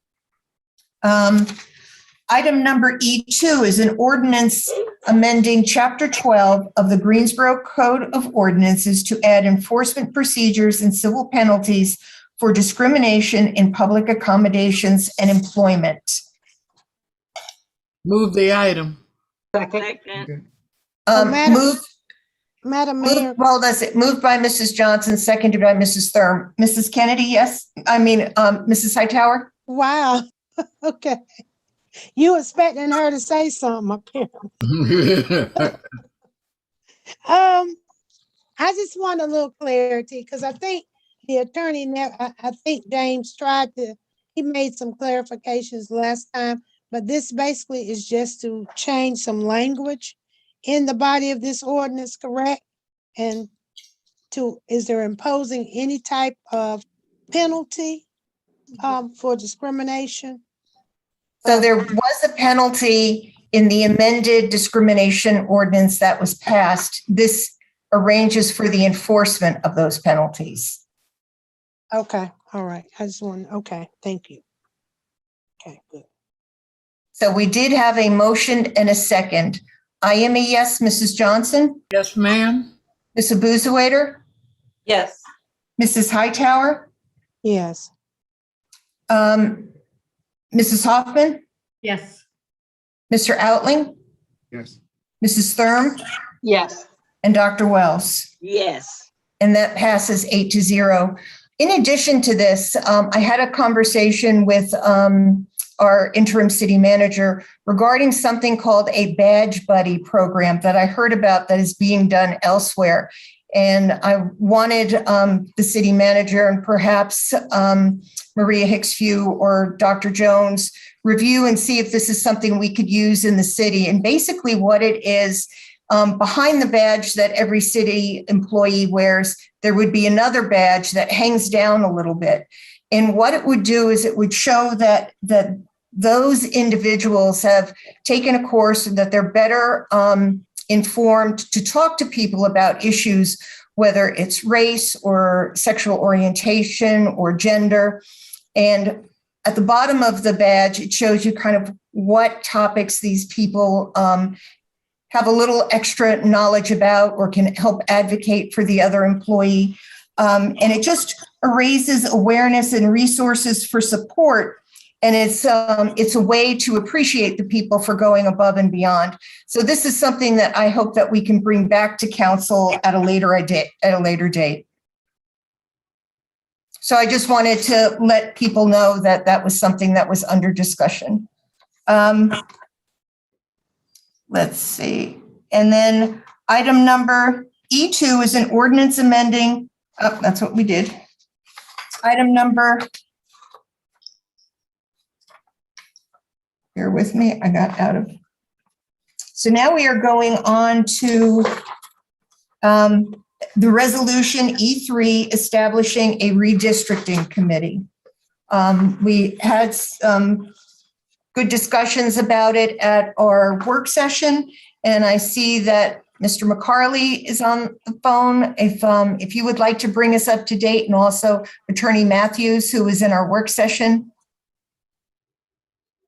S1: Item number E2 is an ordinance amending Chapter 12 of the Greensboro Code of Ordinances to add enforcement procedures and civil penalties for discrimination in public accommodations and employment.
S2: Move the item.
S4: Second.
S7: Second.
S8: Okay.
S6: Madam Mayor,
S1: Moved by Mrs. Johnson, seconded by Mrs. Thurm. Mrs. Kennedy, yes? Mrs. Hightower?
S6: wow. Okay. You expecting her to say something up here. I just want a little clarity because I think the attorney, I think James he made some clarifications last time, but this basically is just to change some language in the body of this ordinance, correct? And is there imposing any type of penalty for discrimination?
S1: So there was a penalty in the amended discrimination ordinance that was passed. This arranges for the enforcement of those penalties.
S6: Okay, all right. Okay, thank you. Okay, good.
S1: So we did have a motion and a second. I am a yes, Mrs. Johnson,
S2: Yes, ma'am.
S1: Mrs. Busewader,
S3: Yes.
S1: Mrs. Hightower,
S6: Yes.
S1: Mrs. Hoffman,
S5: Yes.
S1: Mr. Outling,
S8: Yes.
S1: Mrs. Thurm,
S4: Yes.
S1: and Dr. Wells.
S7: Yes.
S1: And that passes 8-0. In addition to this, I had a conversation with our interim city manager regarding something called a badge buddy program that I heard about that is being done elsewhere. And I wanted the city manager and perhaps Maria Hicksfew or Dr. Jones review and see if this is something we could use in the city. And basically what it is, behind the badge that every city employee wears, there would be another badge that hangs down a little bit. And what it would do is it would show that those individuals have taken a course and that they're better informed to talk to people about issues, whether it's race or sexual orientation or gender. And at the bottom of the badge, it shows you kind of what topics these people have a little extra knowledge about or can help advocate for the other employee. And it just raises awareness and resources for support. And it's a way to appreciate the people for going above and beyond. So this is something that I hope that we can bring back to council at a later date. So I just wanted to let people know that that was something that was under discussion. Let's see. And then item number E2 is an ordinance amending. Oh, that's what we did. Item number. Bear with me, I got out of. So now we are going on to the resolution E3 establishing a redistricting committee. We had some good discussions about it at our work session, and I see that Mr. McCarley is on the phone. If you would like to bring us up to date, and also Attorney Matthews, who was in our work session.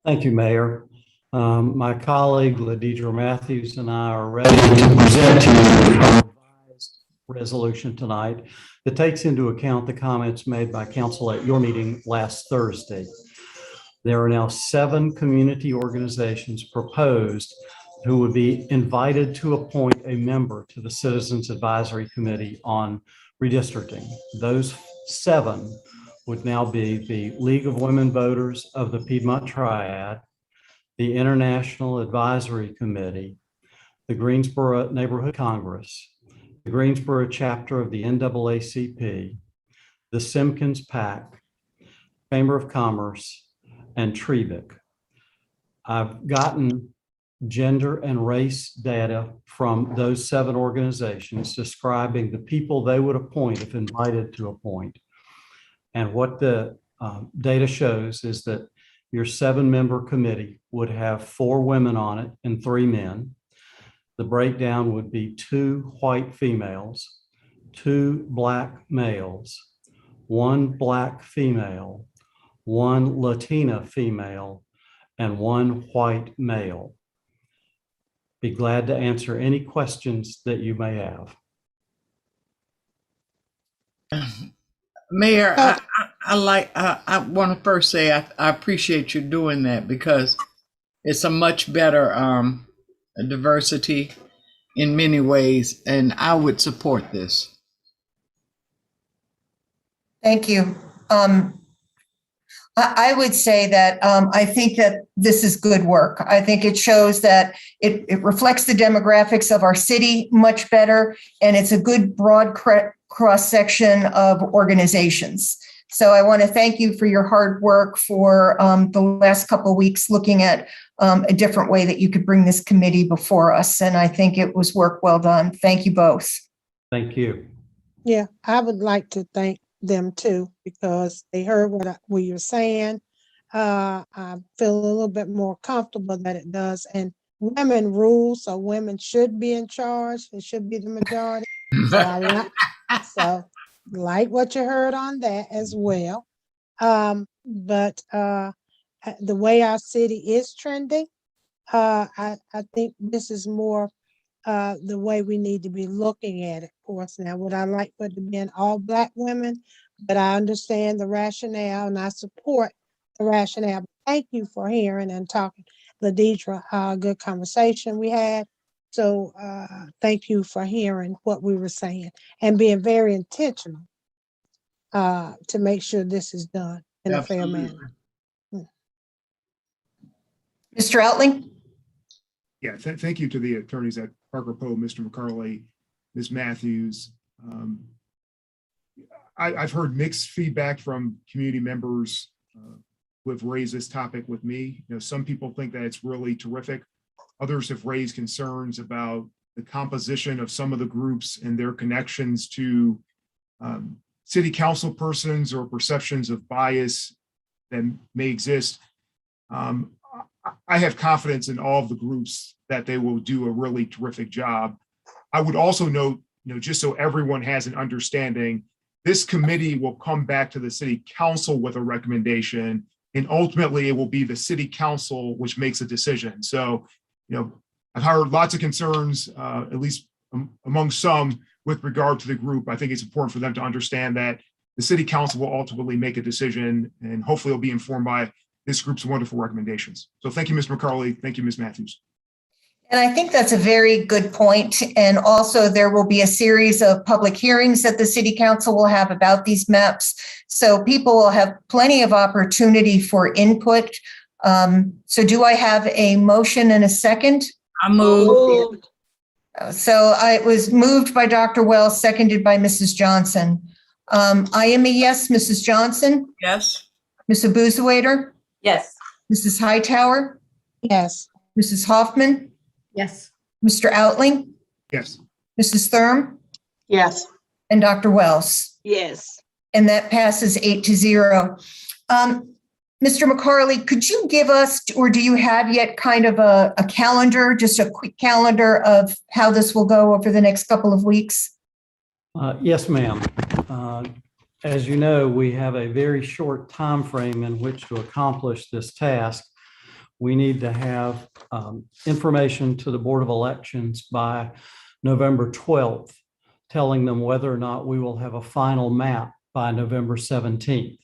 S12: Thank you, Mayor. My colleague, Ladidra Matthews, and I are ready to present to you a revised resolution tonight that takes into account the comments made by council at your meeting last Thursday. There are now 7 community organizations proposed who would be invited to appoint a member to the Citizens Advisory Committee on Redistricting. Those 7 would now be the League of Women Voters of the Piedmont Triad, the International Advisory Committee, the Greensboro Neighborhood Congress, the Greensboro chapter of the NAACP, the Simpkins PAC, Chamber of Commerce, and Trevick. I've gotten gender and race data from those 7 organizations describing the people they would appoint if invited to appoint. And what the data shows is that your 7-member committee would have 4 women on it and 3 men. The breakdown would be 2 white females, 2 black males, 1 black female, 1 Latina female, and 1 white male. Be glad to answer any questions that you may have.
S2: Mayor, I want to first say I appreciate you doing that, because it's a much better diversity in many ways, and I would support this.
S1: Thank you. I would say that I think that this is good work. I think it shows that it reflects the demographics of our city much better, and it's a good broad cross-section of organizations. So I want to thank you for your hard work for the last couple of weeks, looking at a different way that you could bring this committee before us. And I think it was work well done. Thank you both.
S12: Thank you.
S6: Yeah, I would like to thank them too, because they heard what we were saying. I feel a little bit more comfortable that it does. And women rule, so women should be in charge. It should be the majority. So like what you heard on that as well. But the way our city is trending, I think this is more the way we need to be looking at it for us now. Would I like for it to be an all Black women? But I understand the rationale and I support the rationale. Thank you for hearing and talking, Ladidra. Good conversation we had. So thank you for hearing what we were saying and being very intentional to make sure this is done in a fair manner.
S1: Mr. Outling?
S8: Yeah, thank you to the attorneys at Parker Poe, Mr. McCarley, Ms. Matthews, I've heard mixed feedback from community members who have raised this topic with me. Some people think that it's really terrific. Others have raised concerns about the composition of some of the groups and their connections to city council persons or perceptions of bias that may exist. I have confidence in all of the groups that they will do a really terrific job. I would also note, just so everyone has an understanding, this committee will come back to the city council with a recommendation, and ultimately it will be the city council which makes a decision. So, I've heard lots of concerns, at least among some, with regard to the group. I think it's important for them to understand that the city council will ultimately make a decision, and hopefully it'll be informed by this group's wonderful recommendations. So thank you, Ms. McCarley. Thank you, Ms. Matthews.
S1: And I think that's a very good point. And also there will be a series of public hearings that the city council will have about these maps. So people will have plenty of opportunity for input. So do I have a motion and a second?
S2: I move.
S1: So it was moved by Dr. Wells, seconded by Mrs. Johnson. I am a yes. Mrs. Johnson?
S2: Yes.
S1: Ms. Abuzawader?
S3: Yes.
S1: Mrs. Hightower?
S6: Yes.
S1: Mrs. Hoffman?
S5: Yes.
S1: Mr. Outling?
S8: Yes.
S1: Mrs. Thurm?
S4: Yes.
S1: And Dr. Wells?
S7: Yes.
S1: And that passes 8-0. Mr. McCarley, could you give us, or do you have yet kind of a calendar, just a quick calendar of how this will go over the next couple of weeks?
S12: Yes, ma'am. As you know, we have a very short time frame in which to accomplish this task. We need to have information to the Board of Elections by November 12th, telling them whether or not we will have a final map by November 17th.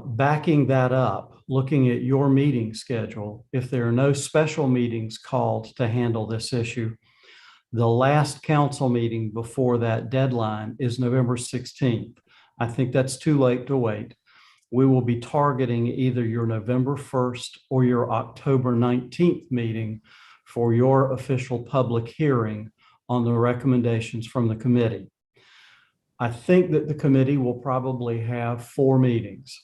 S12: Backing that up, looking at your meeting schedule, if there are no special meetings called to handle this issue, the last council meeting before that deadline is November 16th. I think that's too late to wait. We will be targeting either your November 1st or your October 19th meeting for your official public hearing on the recommendations from the committee. I think that the committee will probably have 4 meetings.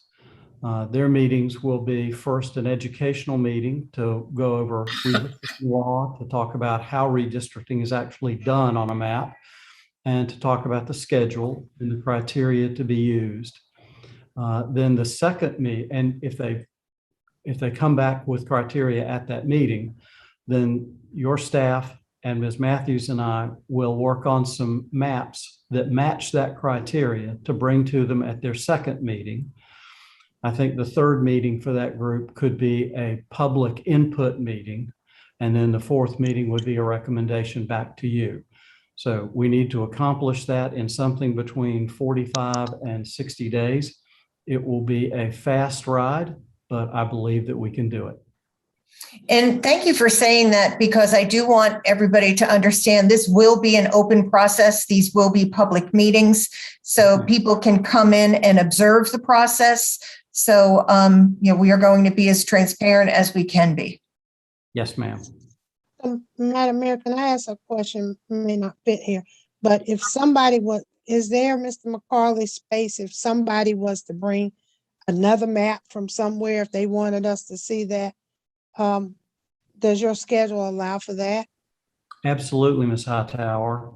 S12: Their meetings will be first an educational meeting to go over redistricting law, to talk about how redistricting is actually done on a map, and to talk about the schedule and the criteria to be used. Then the second meeting, and if they come back with criteria at that meeting, then your staff and Ms. Matthews and I will work on some maps that match that criteria to bring to them at their second meeting. I think the third meeting for that group could be a public input meeting, and then the fourth meeting would be a recommendation back to you. So we need to accomplish that in something between 45 and 60 days. It will be a fast ride, but I believe that we can do it.
S1: And thank you for saying that, because I do want everybody to understand this will be an open process. These will be public meetings, so people can come in and observe the process. So, we are going to be as transparent as we can be.
S12: Yes, ma'am.
S6: Madam Mayor, can I ask a question? May not fit here, but if somebody is there, Mr. McCarley, space if somebody was to bring another map from somewhere, if they wanted us to see that, does your schedule allow for that?
S12: Absolutely, Ms. Hightower.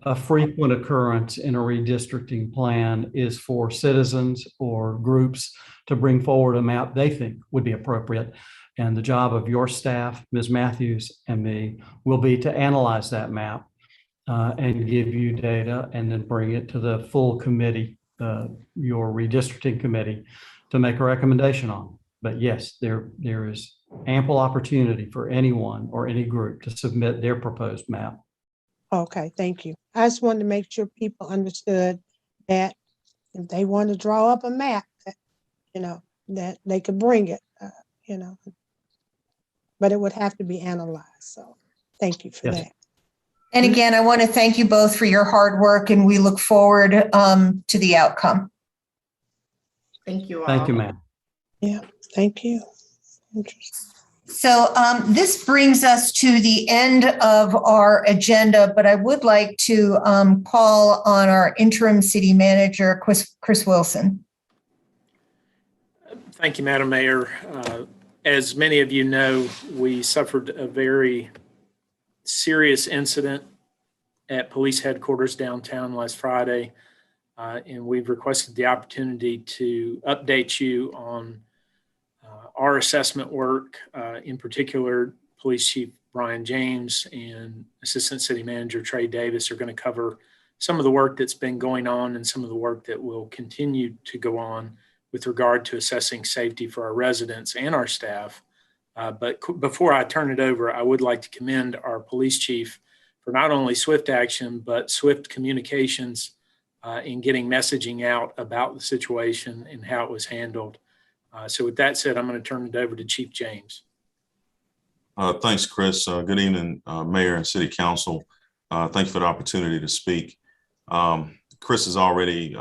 S12: A frequent occurrence in a redistricting plan is for citizens or groups to bring forward a map they think would be appropriate. And the job of your staff, Ms. Matthews and me, will be to analyze that map and give you data, and then bring it to the full committee, your redistricting committee, to make a recommendation on. But yes, there is ample opportunity for anyone or any group to submit their proposed map.
S6: Okay, thank you. I just wanted to make sure people understood that if they want to draw up a map, that they could bring it, but it would have to be analyzed. So thank you for
S12: Yes.
S6: that.
S1: And again, I want to thank you both for your hard work, and we look forward to the outcome.
S13: Thank you all.
S12: Thank you, ma'am.
S6: Yeah, thank you. Interesting.
S1: So this brings us to the end of our agenda, but I would like to call on our interim city manager, Chris Wilson.
S10: Thank you, Madam Mayor. As many of you know, we suffered a very serious incident at police headquarters downtown last Friday, and we've requested the opportunity to update you on our assessment work, in particular, Police Chief Brian James and Assistant City Manager Trey Davis are going to cover some of the work that's been going on and some of the work that will continue to go on with regard to assessing safety for our residents and our staff. But before I turn it over, I would like to commend our police chief for not only swift action, but swift communications in getting messaging out about the situation and how it was handled. So with that said, I'm going to turn it over to Chief James.
S13: Thanks, Chris. Good evening, Mayor and City Council. Thank you for the opportunity to speak. Chris has already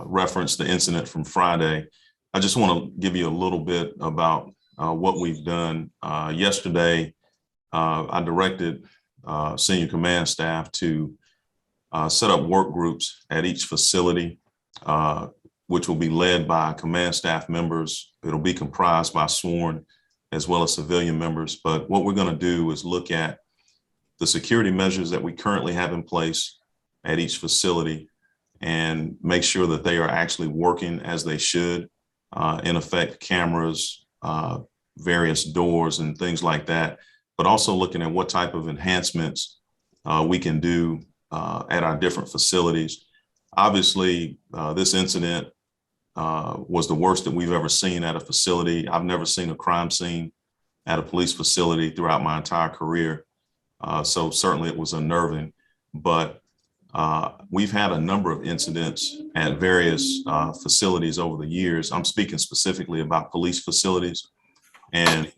S13: referenced the incident from Friday. I just want to give you a little bit about what we've done. Yesterday, I directed senior command staff to set up work groups at each facility, which will be led by command staff members. It'll be comprised by sworn as well as civilian members. But what we're going to do is look at the security measures that we currently have in place at each facility and make sure that they are actually working as they should. In effect, cameras, various doors and things like that, but also looking at what type of enhancements we can do at our different facilities. Obviously, this incident was the worst that we've ever seen at a facility. I've never seen a crime scene at a police facility throughout my entire career. So certainly it was unnerving, but we've had a number of incidents at various facilities over the years. I'm speaking specifically about police facilities, and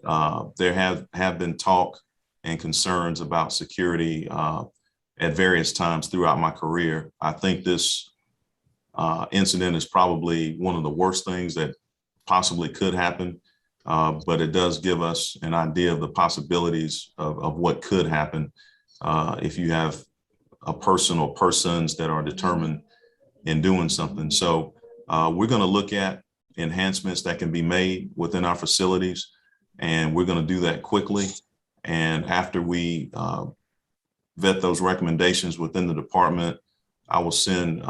S13: there have been talk and concerns about security at various times throughout my career. I think this incident is probably one of the worst things that possibly could happen, but it does give us an idea of the possibilities of what could happen if you have a person or persons that are determined in doing something. So we're going to look at enhancements that can be made within our facilities, and we're going to do that quickly. And after we vet those recommendations within the department, I will send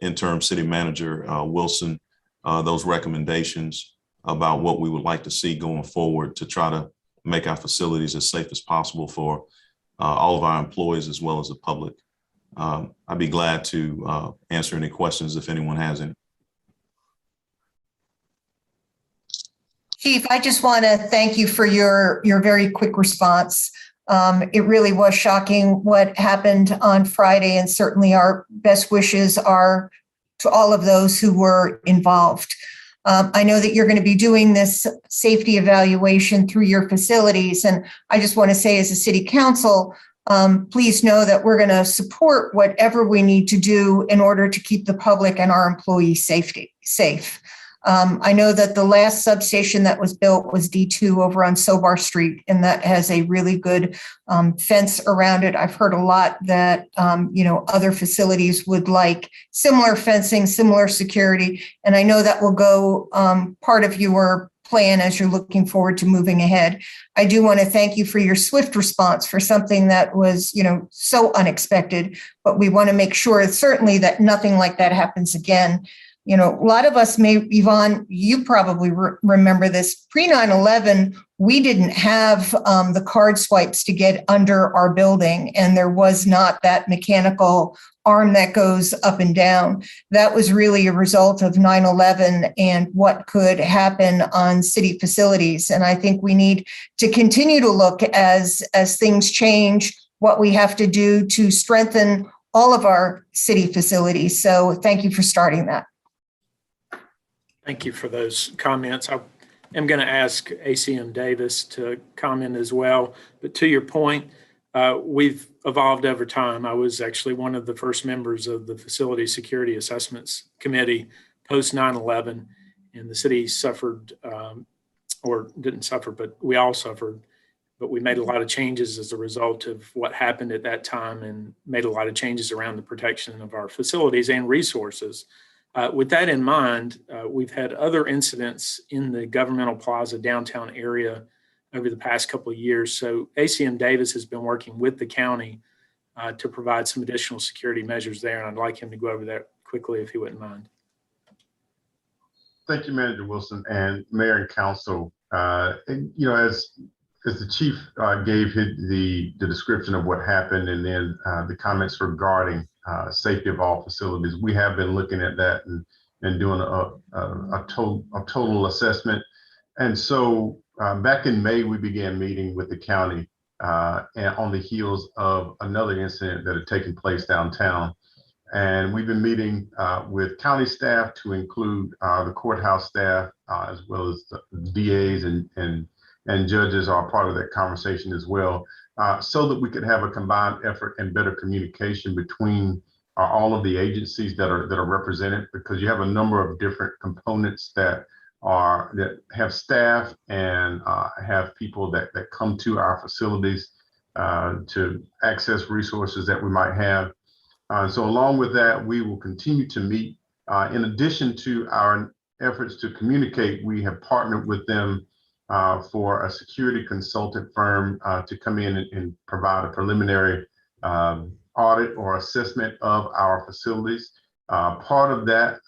S13: interim city manager Wilson those recommendations about what we would like to see going forward to try to make our facilities as safe as possible for all of our employees as well as the public. I'd be glad to answer any questions if anyone has any.
S1: Chief, I just want to thank you for your very quick response. It really was shocking what happened on Friday, and certainly our best wishes are to all of those who were involved. I know that you're going to be doing this safety evaluation through your facilities, and I just want to say as a city council, please know that we're going to support whatever we need to do in order to keep the public and our employees safe. I know that the last substation that was built was D2 over on Sobar Street, and that has a really good fence around it. I've heard a lot that, other facilities would like similar fencing, similar security, and I know that will go part of your plan as you're looking forward to moving ahead. I do want to thank you for your swift response for something that was, so unexpected, but we want to make sure certainly that nothing like that happens again. A lot of us Yvonne, you probably remember this, pre 9/11, we didn't have the card swipes to get under our building, and there was not that mechanical arm that goes up and down. That was really a result of 9/11 and what could happen on city facilities. And I think we need to continue to look as things change, what we have to do to strengthen all of our city facilities. So thank you for starting that.
S10: Thank you for those comments. I am going to ask ACM Davis to comment as well. But to your point, we've evolved over time. I was actually one of the first members of the Facility Security Assessments Committee post 9/11, and the city suffered or didn't suffer, but we all suffered. But we made a lot of changes as a result of what happened at that time, and made a lot of changes around the protection of our facilities and resources. With that in mind, we've had other incidents in the governmental plaza downtown area over the past couple of years. So ACM Davis has been working with the county to provide some additional security measures there. And I'd like him to go over that quickly if he wouldn't mind.
S14: Thank you, Manager Wilson and Mayor and Council. And, you know, as the chief gave the description of what happened, and then the comments regarding safety of all facilities, we have been looking at that and doing a total assessment. And so back in May, we began meeting with the county and on the heels of another incident that had taken place downtown. And we've been meeting with county staff to include the courthouse staff, as well as the DAs and judges are part of that conversation as well, so that we could have a combined effort and better communication between all of the agencies that are represented, because you have a number of different components that have staff and have people that come to our facilities to access resources that we might have. So along with that, we will continue to meet. In addition to our efforts to communicate, we have partnered with them for a security consultant firm to come in and provide a preliminary audit or assessment of our facilities. Part of that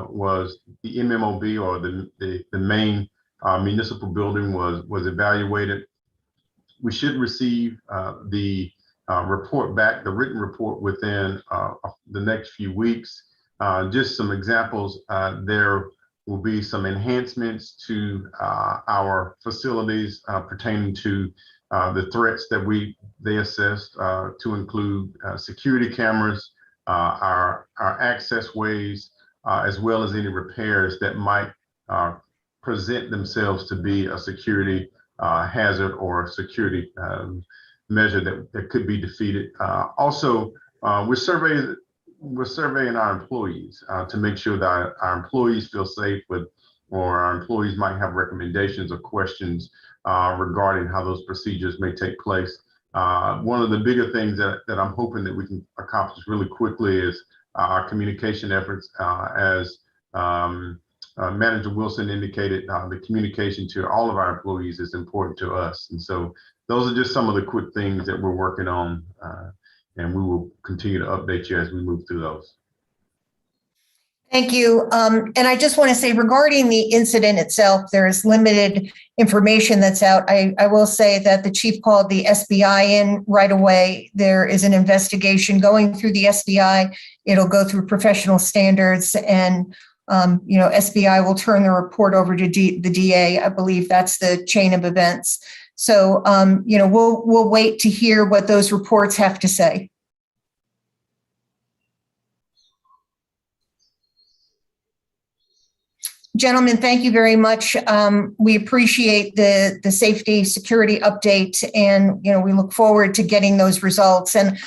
S14: was the MMOB, or the main municipal building was evaluated. We should receive the report back, the written report, within the next few weeks. Just some examples, there will be some enhancements to our facilities pertaining to the threats that they assessed, to include security cameras, our access ways, as well as any repairs that might present themselves to be a security hazard or security measure that could be defeated. Also, we're surveying our employees to make sure that our employees feel safe or our employees might have recommendations or questions regarding how those procedures may take place. One of the bigger things that I'm hoping that we can accomplish really quickly is our communication efforts. As Manager Wilson indicated, the communication to all of our employees is important to us. And so those are just some of the quick things that we're working on, and we will continue to update you as we move through those.
S1: Thank you. And I just want to say, regarding the incident itself, there is limited information that's out. I will say that the chief called the SBI in right away. There is an investigation going through the SBI. It'll go through professional standards, and SBI will turn the report over to the DA. I believe that's the chain of events. So, we'll wait to hear what those reports have to say. Gentlemen, thank you very much. We appreciate the safety security update, and we look forward to getting those results. And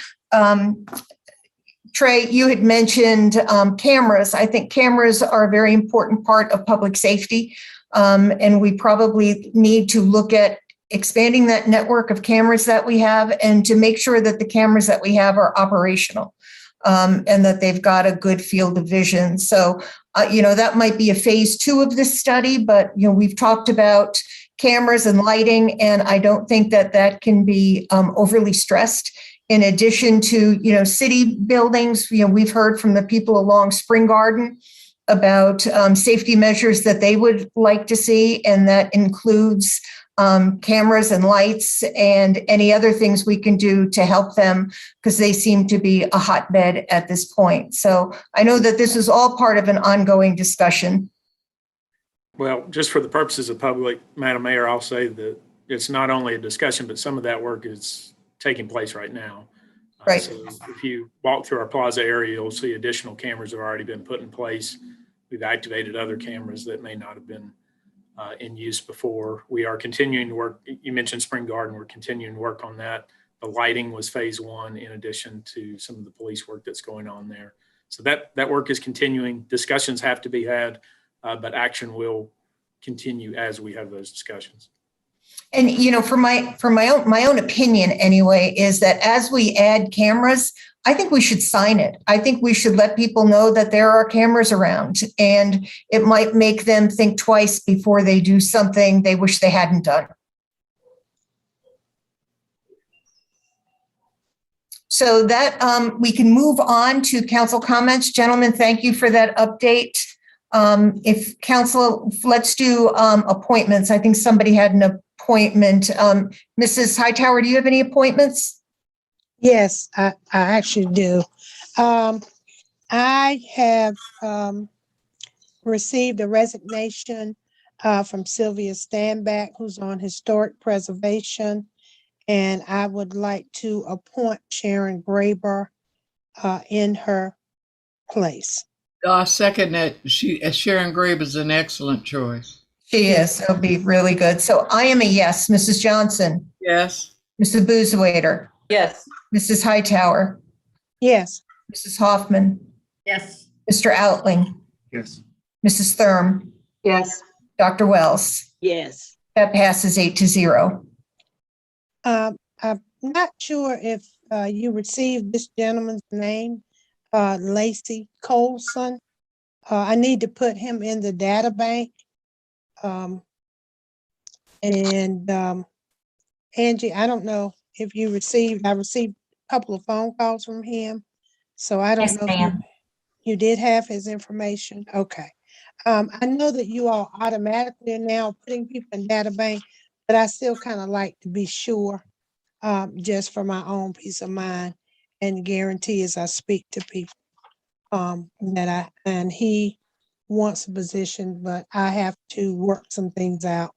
S1: Trey, you had mentioned cameras. I think cameras are a very important part of public safety, and we probably need to look at expanding that network of cameras that we have, and to make sure that the cameras that we have are operational, and that they've got a good field of vision. So, that might be a phase 2 of this study, but, we've talked about cameras and lighting, and I don't think that can be overly stressed. In addition to, city buildings, we've heard from the people along Spring Garden about safety measures that they would like to see, and that includes cameras and lights and any other things we can do to help them, because they seem to be a hotbed at this point. So I know that this is all part of an ongoing discussion.
S10: Well, just for the purposes of public, Madam Mayor, I'll say that it's not only a discussion, but some of that work is taking place right now.
S1: Right.
S10: So if you walk through our plaza area, you'll see additional cameras have already been put in place. We've activated other cameras that may not have been in use before. We are continuing to work. You mentioned Spring Garden. We're continuing to work on that. The lighting was phase 1, in addition to some of the police work that's going on there. So that work is continuing. Discussions have to be had, but action will continue as we have those discussions.
S1: And, for my own opinion anyway, is that as we add cameras, I think we should sign it. I think we should let people know that there are cameras around, and it might make them think twice before they do something they wish they hadn't done. So that we can move on to council comments. Gentlemen, thank you for that update. If council, let's do appointments. I think somebody had an appointment. Mrs. Hightower, do you have any appointments?
S6: Yes, I actually do. I have received a resignation from Sylvia Standback, who's on historic preservation. And I would like to appoint Sharon Graber in her place.
S2: I second that. Sharon Grabe is an excellent choice.
S1: She is. It'll be really good. So I am a yes. Mrs. Johnson?
S2: Yes.
S1: Mrs. Boozawaiter?
S3: Yes.
S1: Mrs. Hightower?
S6: Yes.
S1: Mrs. Hoffman?
S5: Yes.
S1: Mr. Outling?
S8: Yes.
S1: Mrs. Thurm?
S4: Yes.
S1: Dr. Wells?
S7: Yes.
S1: That passes 8-0.
S6: I'm not sure if you received this gentleman's name, Lacey Colson. I need to put him in the data bank. Angie, I don't know if you I received a couple of phone calls from him. So I don't
S11: Yes,
S6: know if
S11: ma'am.
S6: you did have his information. Okay. I know that you all automatically are now putting people in data bank, but I still kind of like to be sure, just for my own peace of mind and guarantee as I speak to people, and he wants a position, but I have to work some things out.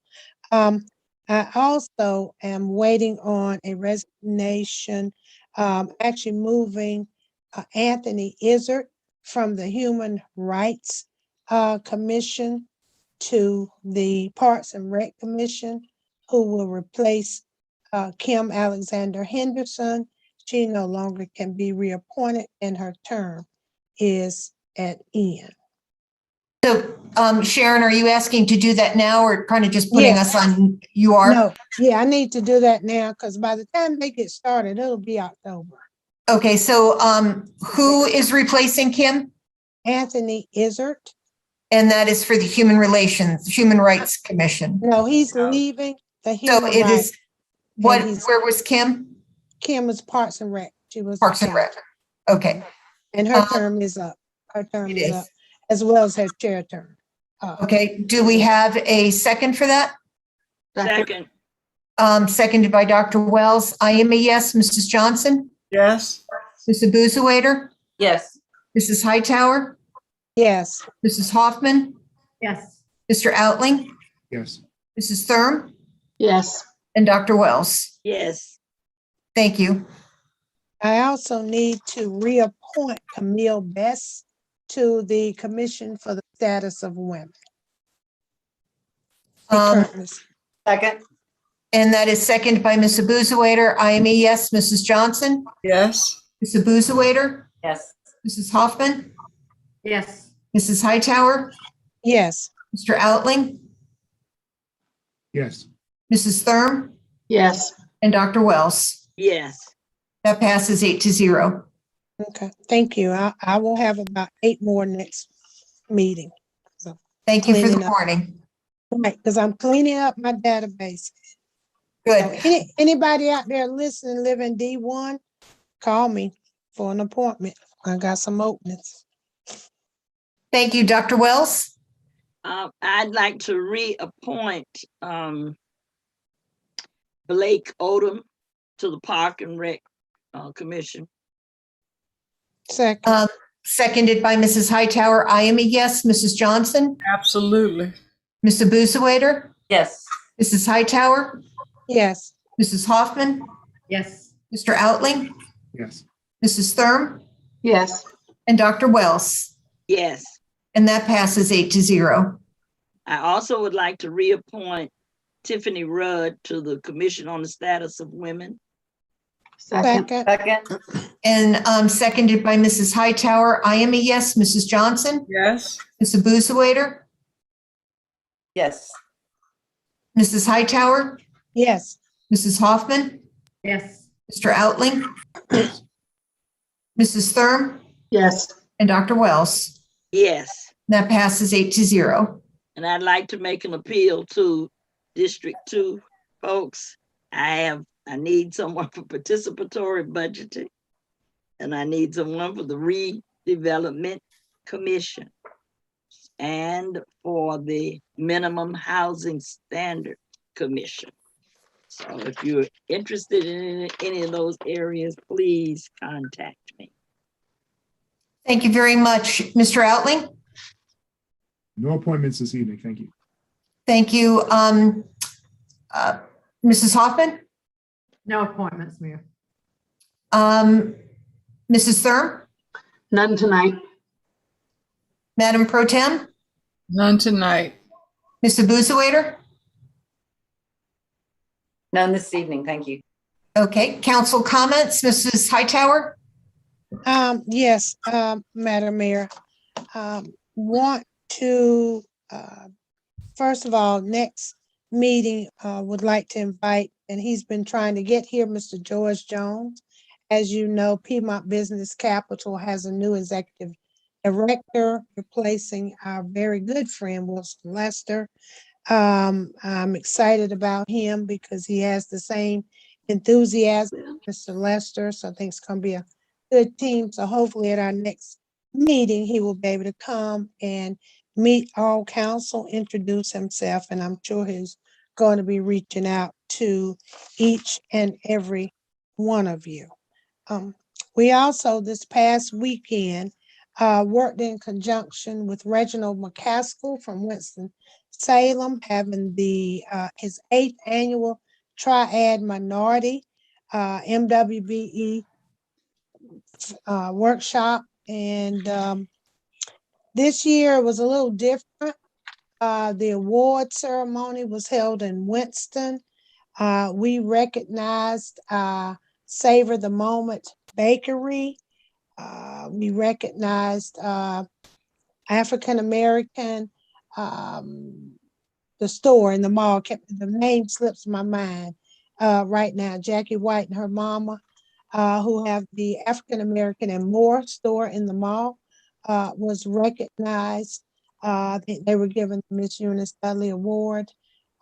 S6: I also am waiting on a resignation, actually moving Anthony Izzard from the Human Rights Commission to the Parks and Rec Commission, who will replace Kim Alexander Henderson. She no longer can be reappointed and her term is at end.
S1: So Sharon, are you asking to do that now or kind of just putting
S6: Yes.
S1: us on? You are?
S6: No, yeah, I need to do that now because by the time they get started, it'll be October.
S1: Okay, so who is replacing Kim?
S6: Anthony Izzard.
S1: And that is for the Human Rights Commission.
S6: No, he's leaving the
S1: So
S6: Human
S1: it
S6: Rights.
S1: is, where was Kim?
S6: Kim was Parks and Rec. She was
S1: Parks and Rec. Okay.
S6: And her term is up. Her term
S1: It
S6: is
S1: is.
S6: up, as well as her chair term.
S1: Okay, do we have a second for that?
S7: Second.
S1: Seconded by Dr. Wells. I am a yes. Mrs. Johnson?
S2: Yes.
S1: Mrs. Boozawaiter?
S3: Yes.
S1: Mrs. Hightower?
S6: Yes.
S1: Mrs. Hoffman?
S5: Yes.
S1: Mr. Outling?
S8: Yes.
S1: Mrs. Thurm?
S4: Yes.
S1: And Dr. Wells?
S7: Yes.
S1: Thank you.
S6: I also need to reappoint Camille Best to the Commission for the Status of Women.
S3: Second.
S1: And that is seconded by Mrs. Boozawaiter. I am a yes. Mrs. Johnson?
S2: Yes.
S1: Mrs. Boozawaiter?
S3: Yes.
S1: Mrs. Hoffman?
S5: Yes.
S1: Mrs. Hightower?
S6: Yes.
S1: Mr. Outling?
S8: Yes.
S1: Mrs. Thurm?
S4: Yes.
S1: And Dr. Wells?
S7: Yes.
S1: That passes 8-0.
S6: Okay, thank you. I will have about 8 more next meeting. So,
S1: Thank you for the
S6: cleaning up.
S1: warning.
S6: right, because I'm cleaning up my database.
S1: Good.
S6: So anybody out there listening, live in D1, call me for an appointment. I got some openings.
S1: Thank you, Dr. Wells.
S7: I'd like to reappoint Blake Odom to the Park and Rec Commission.
S6: Second.
S1: Seconded by Mrs. Hightower. I am a yes. Mrs. Johnson?
S2: Absolutely.
S1: Mr. Boozawaiter?
S3: Yes.
S1: Mrs. Hightower?
S6: Yes.
S1: Mrs. Hoffman?
S5: Yes.
S1: Mr. Outling?
S8: Yes.
S1: Mrs. Thurm?
S4: Yes.
S1: And Dr. Wells?
S7: Yes.
S1: And that passes 8-0.
S7: I also would like to reappoint Tiffany Rudd to the Commission on the Status of Women.
S4: Second.
S3: Second.
S1: And seconded by Mrs. Hightower. I am a yes. Mrs. Johnson?
S2: Yes.
S1: Mrs. Boozawaiter?
S3: Yes.
S1: Mrs. Hightower,
S6: Yes.
S1: Mrs. Hoffman,
S5: Yes.
S1: Mr. Outling, Mrs. Thurm,
S4: Yes.
S1: and Dr. Wells.
S7: Yes.
S1: That passes 8-0.
S7: And I'd like to make an appeal to District 2 folks. I need someone for participatory budgeting, and I need someone for the redevelopment commission and for the minimum housing standard commission. So if you're interested in any of those areas, please contact me.
S1: Thank you very much, Mr. Outling.
S8: No appointments this evening. Thank you.
S1: Thank you. Mrs. Hoffman,
S5: No appointments, Mayor.
S1: Mrs. Thurm,
S4: None tonight.
S1: Madam Pro Tem,
S2: None tonight.
S1: Mr. Busewader.
S3: None this evening. Thank you.
S1: Okay, council comments, Mrs. Hightower.
S6: Yes, Madam Mayor. Want to, first of all, next meeting, would like to invite, and he's been trying to get here, Mr. George Jones. As you know, Piedmont Business Capital has a new executive director replacing our very good friend, Wilson Lester. I'm excited about him because he has the same enthusiasm, Mr. Lester. So I think it's going to be a good team. So hopefully at our next meeting, he will be able to come and meet all council, introduce himself, and I'm sure he's going to be reaching out to each and every one of you. We also, this past weekend, worked in conjunction with Reginald McCaskill from Winston-Salem, having his 8th annual Triad Minority MWBE workshop. And this year was a little different. The award ceremony was held in Winston. We recognized Savor the Moment Bakery. We recognized African American, the store in the mall, the name slips my mind right now, Jackie White and her mama, who have the African American and More store in the mall, was recognized. They were given the Miss Eunice Dudley Award,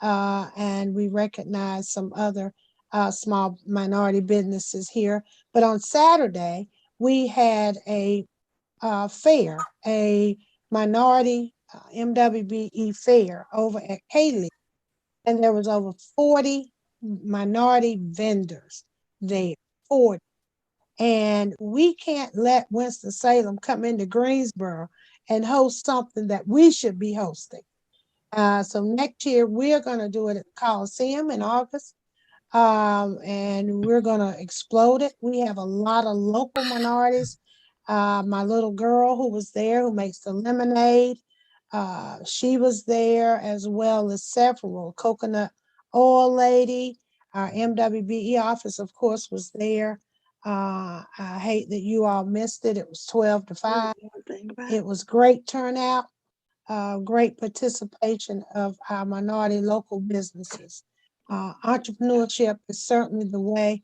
S6: and we recognized some other small minority businesses here. But on Saturday, we had a fair, a minority MWBE fair over at Kaylee, and there was over 40 minority vendors there, 40. And we can't let Winston-Salem come into Greensboro and host something that we should be hosting. So next year, we're going to do it at the Coliseum in August. And we're going to explode it. We have a lot of local minorities. My little girl who was there, who makes the lemonade, she was there, as well as several. Coconut Oil Lady, our MWBE office, of course, was there. I hate that you all missed it. It was 12 to 5. It was great turnout, great participation of our minority local businesses. Entrepreneurship is certainly the way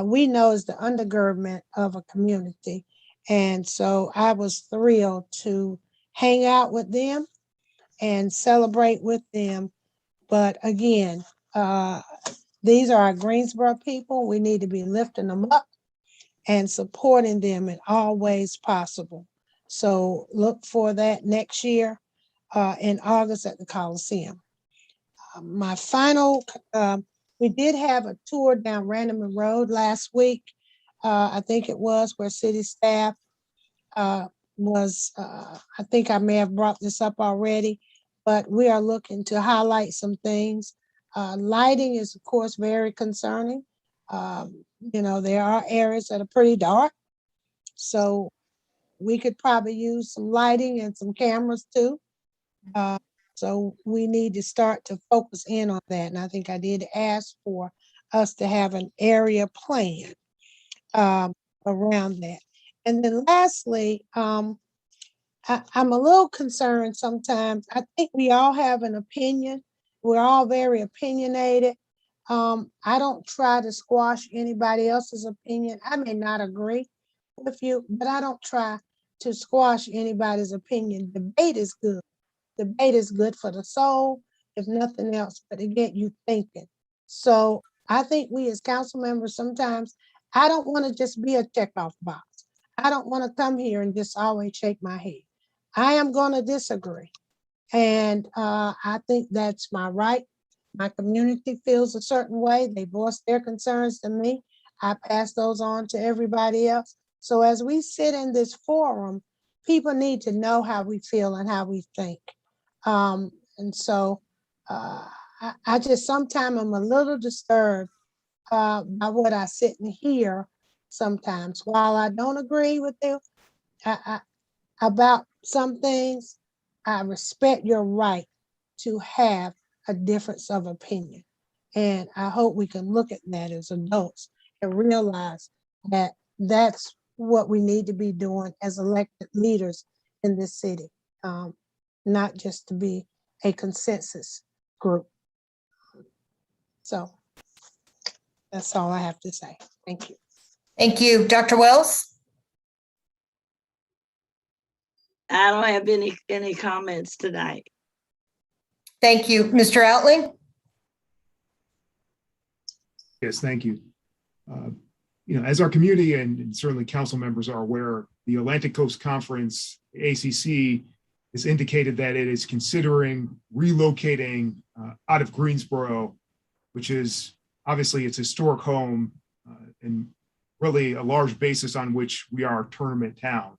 S6: we know is the undergirdment of a community. And so I was thrilled to hang out with them and celebrate with them. But again, these are our Greensboro people. We need to be lifting them up and supporting them in all ways possible. So look for that next year in August at the Coliseum. My final, we did have a tour down Randaman Road last week. I think it was, where city staff was, I think I may have brought this up already, but we are looking to highlight some things. Lighting is, of course, very concerning. You know, there are areas that are pretty dark. So we could probably use some lighting and some cameras too. So we need to start to focus in on that. And I think I did ask for us to have an area plan around that. And then lastly, I'm a little concerned sometimes. I think we all have an opinion. We're all very opinionated. I don't try to squash anybody else's opinion. I may not agree with you, but I don't try to squash anybody's opinion. Debate is good. Debate is good for the soul, if nothing else, but to get you thinking. So I think we as council members, sometimes I don't want to just be a checkoff box. I don't want to come here and just always shake my head. I am going to disagree. And I think that's my right. My community feels a certain way. They voice their concerns to me. I pass those on to everybody else. So as we sit in this forum, people need to know how we feel and how we think. And so I just sometimes I'm a little disturbed by what I sit and hear sometimes. While I don't agree with them about some things, I respect your right to have a difference of opinion. And I hope we can look at that as adults and realize that that's what we need to be doing as elected leaders in this city, not just to be a consensus group. So that's all I have to say. Thank you.
S1: Thank you. Dr. Wells?
S7: I don't have any comments tonight.
S1: Thank you. Mr. Outling?
S8: Yes, thank you. As our community and certainly council members are aware, the Atlantic Coast Conference, ACC, has indicated that it is considering relocating out of Greensboro, which is obviously its historic home and really a large basis on which we are a tournament town.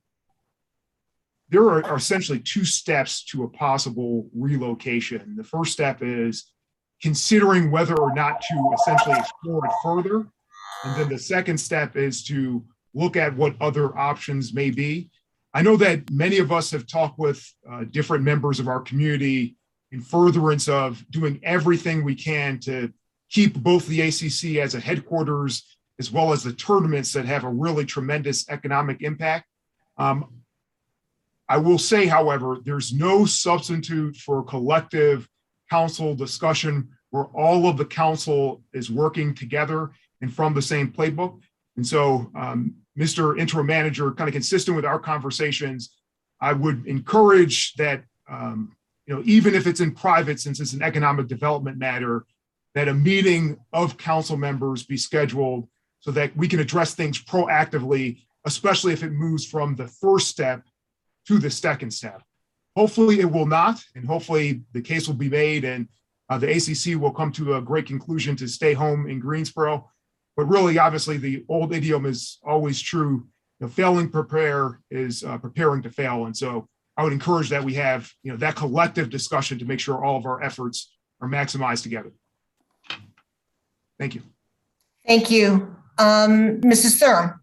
S8: There are essentially two steps to a possible relocation. The first step is considering whether or not to essentially explore it further. And then the second step is to look at what other options may be. I know that many of us have talked with different members of our community in furtherance of doing everything we can to keep both the ACC as a headquarters as well as the tournaments that have a really tremendous economic impact. I will say, however, there's no substitute for collective council discussion where all of the council is working together and from the same playbook. And so, Mr. Interim Manager, kind of consistent with our conversations, I would encourage that, even if it's in private, since it's an economic development matter, that a meeting of council members be scheduled so that we can address things proactively, especially if it moves from the first step to the second step. Hopefully it will not, and hopefully the case will be made and the ACC will come to a great conclusion to stay home in Greensboro. But really, obviously, the old idiom is always true. Failing prepare is preparing to fail. And so I would encourage that we have that collective discussion to make sure all of our efforts are maximized together. Thank you.
S1: Thank you. Mrs. Thurm?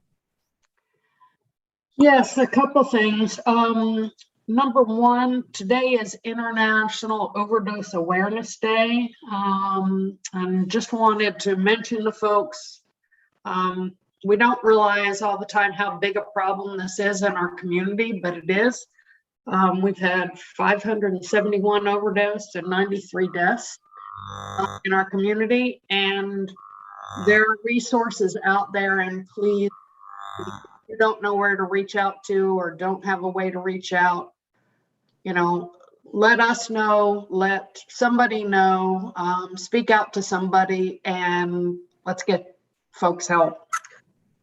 S4: Yes, a couple things. Number one, today is International Overdose Awareness Day. And just wanted to mention to folks, we don't realize all the time how big a problem this is in our community, but it is. We've had 571 overdose and 93 deaths in our community, and there are resources out there, and please, if you don't know where to reach out to or don't have a way to reach out, let us know, let somebody know, speak out to somebody, and let's get folks help.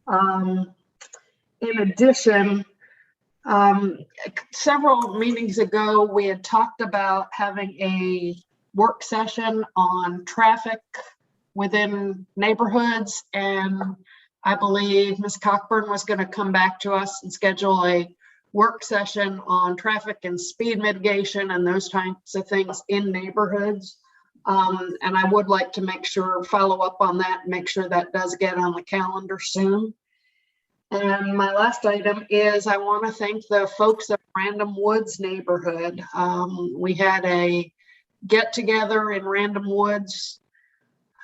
S4: In addition, several meetings ago, we had talked about having a work session on traffic within neighborhoods, and I believe Ms. Cockburn was going to come back to us and schedule a work session on traffic and speed mitigation and those types of things in neighborhoods. And I would like to follow up on that, make sure that does get on the calendar soon. And my last item is I want to thank the folks at Random Woods neighborhood. We had a get together in Random Woods.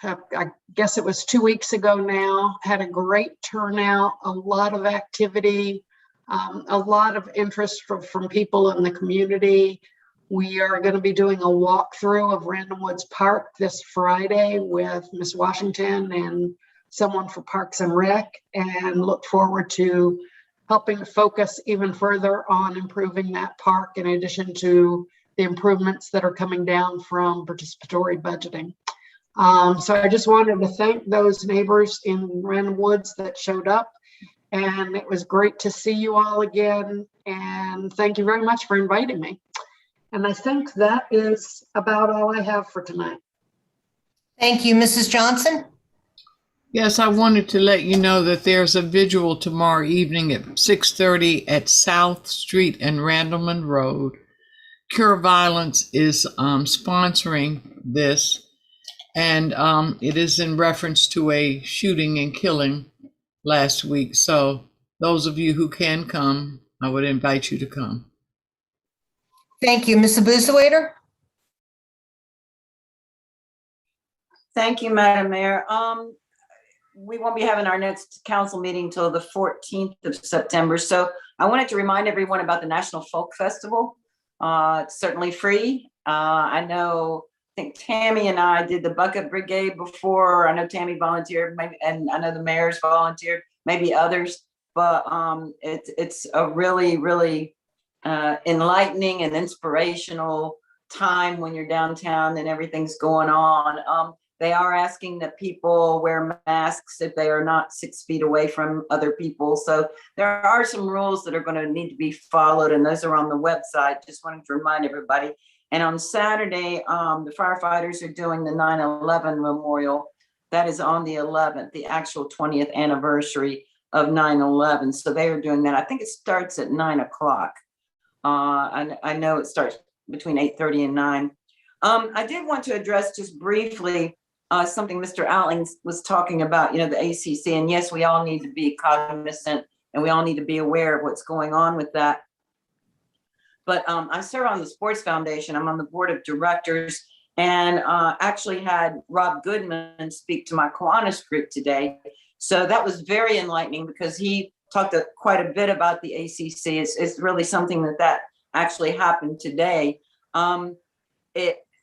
S4: I guess it was 2 weeks ago now. Had a great turnout, a lot of activity. A lot of interest from people in the community. We are going to be doing a walkthrough of Random Woods Park this Friday with Miss Washington and someone for Parks and Rec, and look forward to helping focus even further on improving that park in addition to the improvements that are coming down from participatory budgeting. So I just wanted to thank those neighbors in Random Woods that showed up. And it was great to see you all again. And thank you very much for inviting me. And I think that is about all I have for tonight.
S1: Thank you, Mrs. Johnson.
S2: Yes, I wanted to let you know that there's a vigil tomorrow evening at 6:30 at South Street and Randleman Road. Cure Violence is sponsoring this, and it is in reference to a shooting and killing last week. So those of you who can come, I would invite you to come.
S1: Thank you, Ms. Abusawader.
S3: Thank you, Madam Mayor. We won't be having our next council meeting till the 14th of September. So I wanted to remind everyone about the National Folk Festival. It's certainly free. I think Tammy and I did the Bucket Brigade before. I know Tammy volunteered, maybe, and I know the mayor's volunteered, maybe others, but it's a really, really enlightening and inspirational time when you're downtown and everything's going on. They are asking that people wear masks if they are not 6 feet away from other people. So there are some rules that are going to need to be followed, and those are on the website. Just wanted to remind everybody. And on Saturday, the firefighters are doing the 9/11 memorial. That is on the 11th, the actual 20th anniversary of 9/11. So they are doing that. I think it starts at 9 o'clock. I know it starts between 8:30 and 9. I did want to address just briefly something Mr. Outling was talking about, the ACC. And yes, we all need to be cognizant and we all need to be aware of what's going on with that. But I serve on the Sports Foundation. I'm on the board of directors, and actually had Rob Goodman speak to my Kiwanis group today. So that was very enlightening because he talked quite a bit about the ACC. It's really something that actually happened today.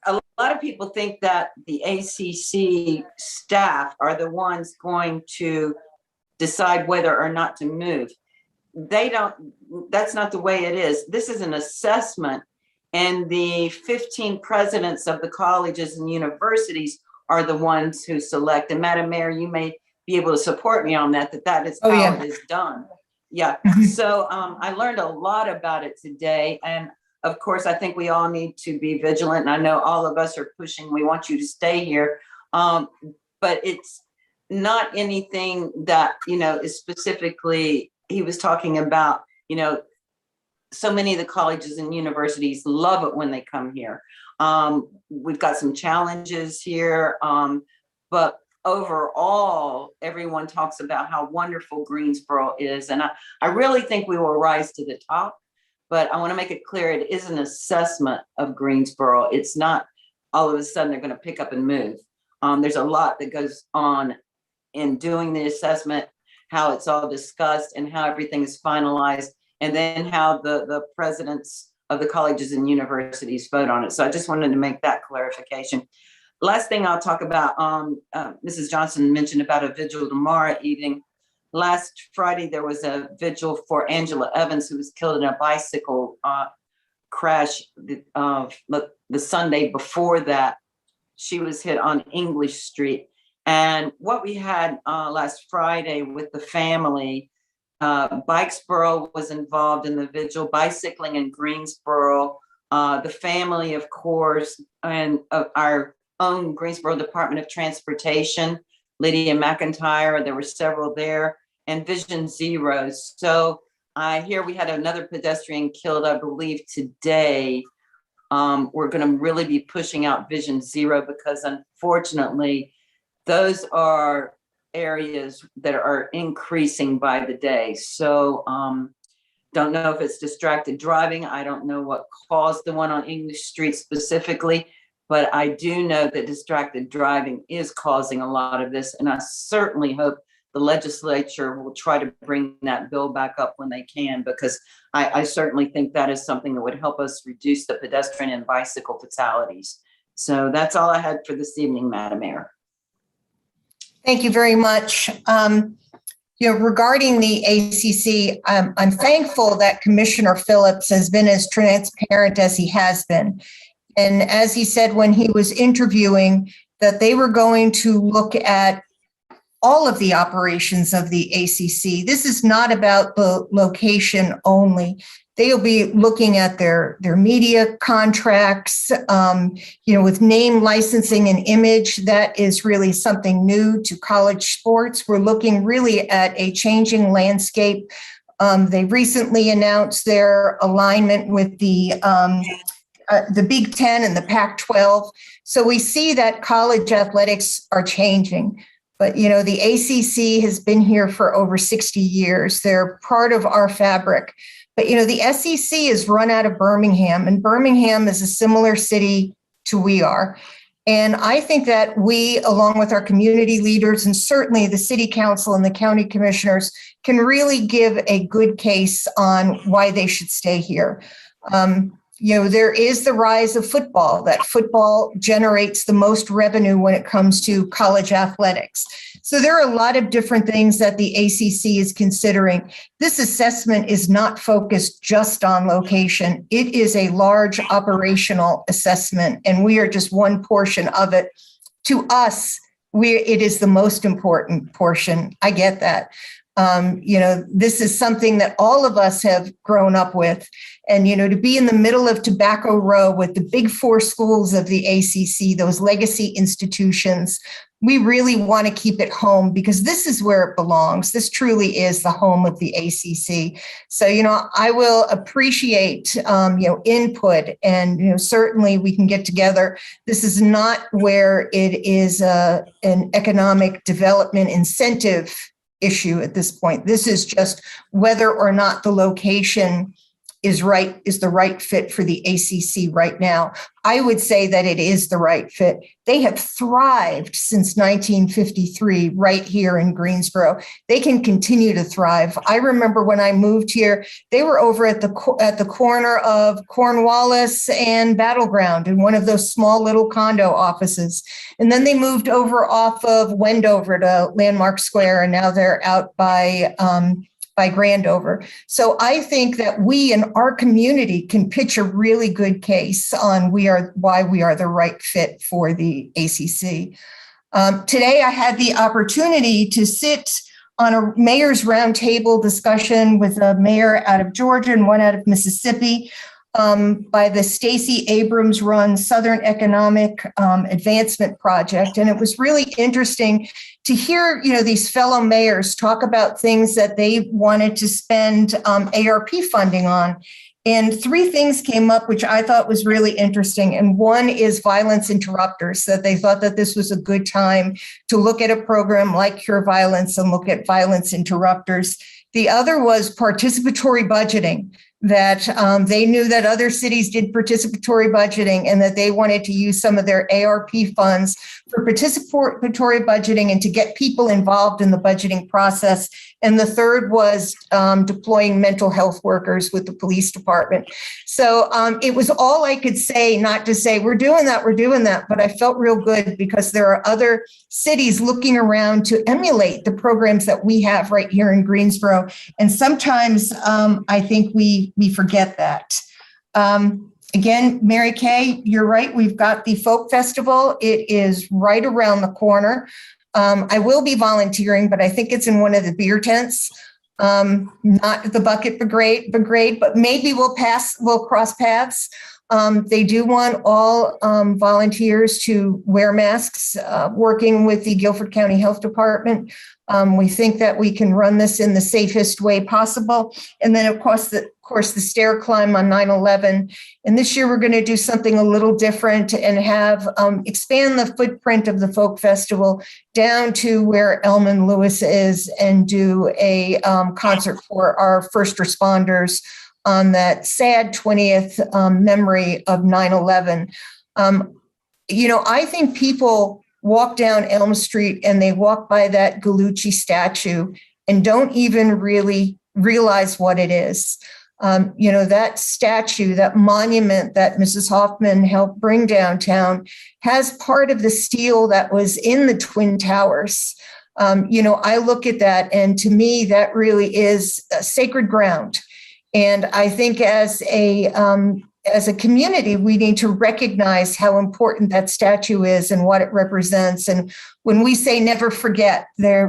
S3: A lot of people think that the ACC staff are the ones going to decide whether or not to move. They don't, that's not the way it is. This is an assessment, and the 15 presidents of the colleges and universities are the ones who select. And Madam Mayor, you may be able to support me on that is how it is done. Yeah, so I learned a lot about it today. And of course, I think we all need to be vigilant. And I know all of us are pushing, we want you to stay here. But it's not anything that, is specifically, he was talking about, so many of the colleges and universities love it when they come here. We've got some challenges here, but overall, everyone talks about how wonderful Greensboro is. And I really think we will rise to the top. But I want to make it clear, it is an assessment of Greensboro. It's not all of a sudden they're going to pick up and move. There's a lot that goes on in doing the assessment, how it's all discussed and how everything is finalized, and then how the presidents of the colleges and universities vote on it. So I just wanted to make that clarification. Last thing I'll talk about, Mrs. Johnson mentioned about a vigil tomorrow evening. Last Friday, there was a vigil for Angela Evans, who was killed in a bicycle crash. The Sunday before that, she was hit on English Street. And what we had last Friday with the family, Bikesboro was involved in the vigil, bicycling in Greensboro, the family, of course, and our own Greensboro Department of Transportation, Lydia McIntyre, there were several there, and Vision Zero. So here we had another pedestrian killed, I believe, today. We're going to really be pushing out Vision Zero because unfortunately, those are areas that are increasing by the day. So don't know if it's distracted driving. I don't know what caused the one on English Street specifically, but I do know that distracted driving is causing a lot of this. And I certainly hope the legislature will try to bring that bill back up when they can, because I certainly think that is something that would help us reduce the pedestrian and bicycle fatalities. So that's all I had for this evening, Madam Mayor.
S1: Thank you very much. Regarding the ACC, I'm thankful that Commissioner Phillips has been as transparent as he has been. And as he said when he was interviewing, that they were going to look at all of the operations of the ACC. This is not about the location only. They'll be looking at their media contracts, with name licensing and image. That is really something new to college sports. We're looking really at a changing landscape. They recently announced their alignment with the Big Ten and the Pac-12. So we see that college athletics are changing. But, the ACC has been here for over 60 years. They're part of our fabric. But, the SEC is run out of Birmingham, and Birmingham is a similar city to we are. And I think that we, along with our community leaders and certainly the city council and the county commissioners, can really give a good case on why they should stay here. There is the rise of football, that football generates the most revenue when it comes to college athletics. So there are a lot of different things that the ACC is considering. This assessment is not focused just on location. It is a large operational assessment, and we are just one portion of it. To us, it is the most important portion. I get that. This is something that all of us have grown up with. And, to be in the middle of Tobacco Row with the big four schools of the ACC, those legacy institutions, we really want to keep it home because this is where it belongs. This truly is the home of the ACC. So, I will appreciate, input, and, certainly we can get together. This is not where it is an economic development incentive issue at this point. This is just whether or not the location is the right fit for the ACC right now. I would say that it is the right fit. They have thrived since 1953 right here in Greensboro. They can continue to thrive. I remember when I moved here, they were over at the corner of Cornwallis and Battleground in one of those small little condo offices. And then they moved over off of Wendover to Landmark Square, and now they're out by Grandover. So I think that we in our community can pitch a really good case on why we are the right fit for the ACC. Today, I had the opportunity to sit on a mayor's roundtable discussion with a mayor out of Georgia and one out of Mississippi by the Stacey Abrams run Southern Economic Advancement Project. And it was really interesting to hear, these fellow mayors talk about things that they wanted to spend ARP funding on. And three things came up, which I thought was really interesting. And one is violence interrupters, that they thought that this was a good time to look at a program like Cure Violence and look at violence interrupters. The other was participatory budgeting, that they knew that other cities did participatory budgeting and that they wanted to use some of their ARP funds for participatory budgeting and to get people involved in the budgeting process. And the third was deploying mental health workers with the police department. So it was all I could say, not to say we're doing that, but I felt real good because there are other cities looking around to emulate the programs that we have right here in Greensboro. And sometimes I think we forget that. Again, Mary Kay, you're right. We've got the Folk Festival. It is right around the corner. I will be volunteering, but I think it's in one of the beer tents, not the Bucket Brigade, but maybe we'll cross paths. They do want all volunteers to wear masks, working with the Guilford County Health Department. We think that we can run this in the safest way possible. And then, of course, the stair climb on 9/11. And this year, we're going to do something a little different and have expand the footprint of the Folk Festival down to where Elman Lewis is and do a concert for our first responders on that sad 20th memory of 9/11. I think people walk down Elm Street and they walk by that Gallucci statue and don't even really realize what it is. That statue, that monument that Mrs. Hoffman helped bring downtown has part of the steel that was in the Twin Towers. I look at that, and to me, that really is sacred ground. And I think as a community, we need to recognize how important that statue is and what it represents. And when we say never forget,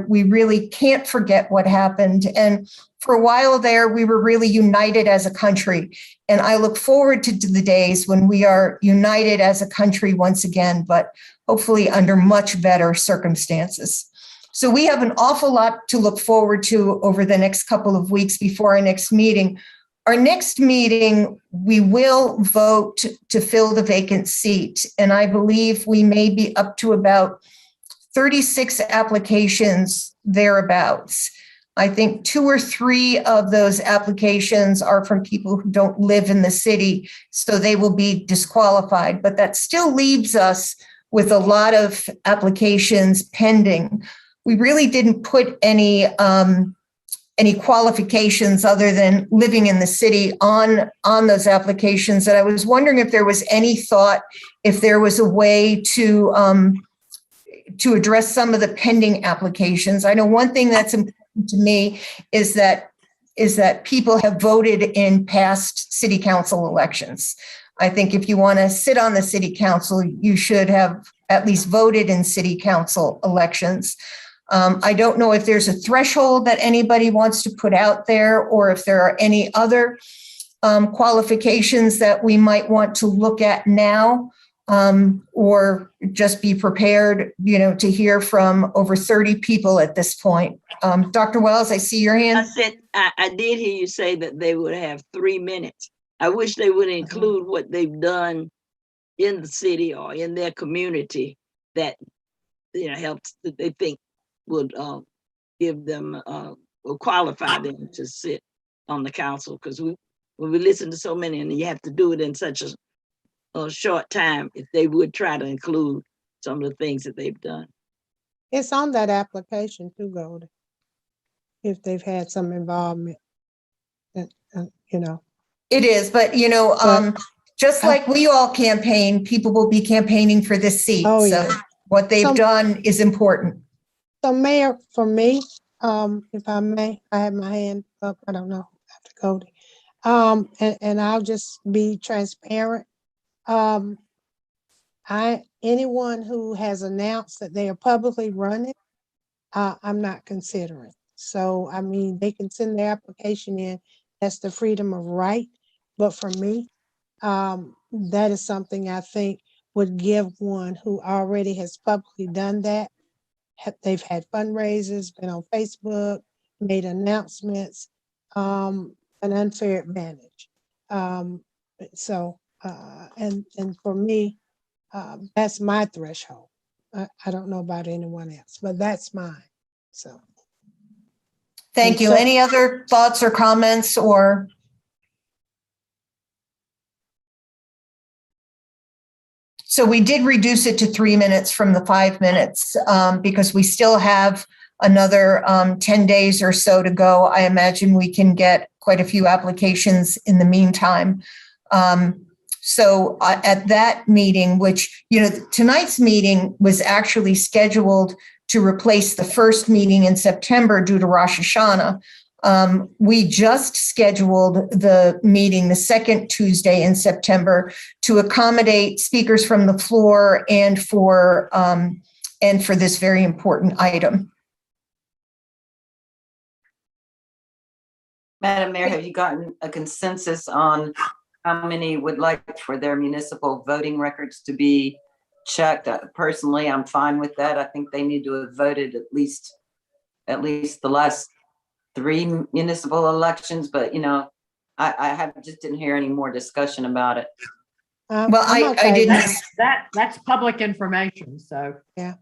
S1: we really can't forget what happened. And for a while there, we were really united as a country. And I look forward to the days when we are united as a country once again, but hopefully under much better circumstances. So we have an awful lot to look forward to over the next couple of weeks before our next meeting. Our next meeting, we will vote to fill the vacant seat. And I believe we may be up to about 36 applications thereabouts. I think 2 or 3 of those applications are from people who don't live in the city, so they will be disqualified. But that still leaves us with a lot of applications pending. We really didn't put any qualifications other than living in the city on those applications. And I was wondering if there was any thought, if there was a way to address some of the pending applications. I know one thing that's important to me is that people have voted in past city council elections. I think if you want to sit on the city council, you should have at least voted in city council elections. I don't know if there's a threshold that anybody wants to put out there, or if there are any other qualifications that we might want to look at now, or just be prepared, to hear from over 30 people at this point. Dr. Wells, I see your hand.
S7: I did hear you say that they would have 3 minutes. I wish they would include what they've done in the city or in their community that helps, that they think would give them, will qualify them to sit on the council. Because when we listen to so many and you have to do it in such a short time, if they would try to include some of the things that they've done.
S6: It's on that application too, Golden, if they've had some involvement,
S1: It is, but just like we all campaign, people will be campaigning for this seat.
S6: Oh,
S1: so
S6: yeah.
S1: what they've done is important.
S6: So Mayor, for me, if I may, I have my hand up, I don't know, after Cody. And I'll just be transparent. Anyone who has announced that they are publicly running, I'm not considering. So, I mean, they can send their application in. That's the freedom of right. But for me, that is something I think would give one who already has publicly done that. They've had fundraisers, been on Facebook, made announcements, an unfair advantage. And for me, that's my threshold. I don't know about anyone else, but that's mine. So.
S1: Thank you. Any other thoughts or comments or? So we did reduce it to 3 minutes from the 5 minutes because we still have another 10 days or so to go. I imagine we can get quite a few applications in the meantime. So at that meeting, which, tonight's meeting was actually scheduled to replace the first meeting in September due to Rosh Hashanah. We just scheduled the meeting the second Tuesday in September to accommodate speakers from the floor and for this very important item.
S3: Madam Mayor, have you gotten a consensus on how many would like for their municipal voting records to be checked? Personally, I'm fine with that. I think they need to have voted at least the last 3 municipal elections, but I just didn't hear any more discussion about it.
S1: Well, I didn't.
S5: That's public information. So
S6: yeah.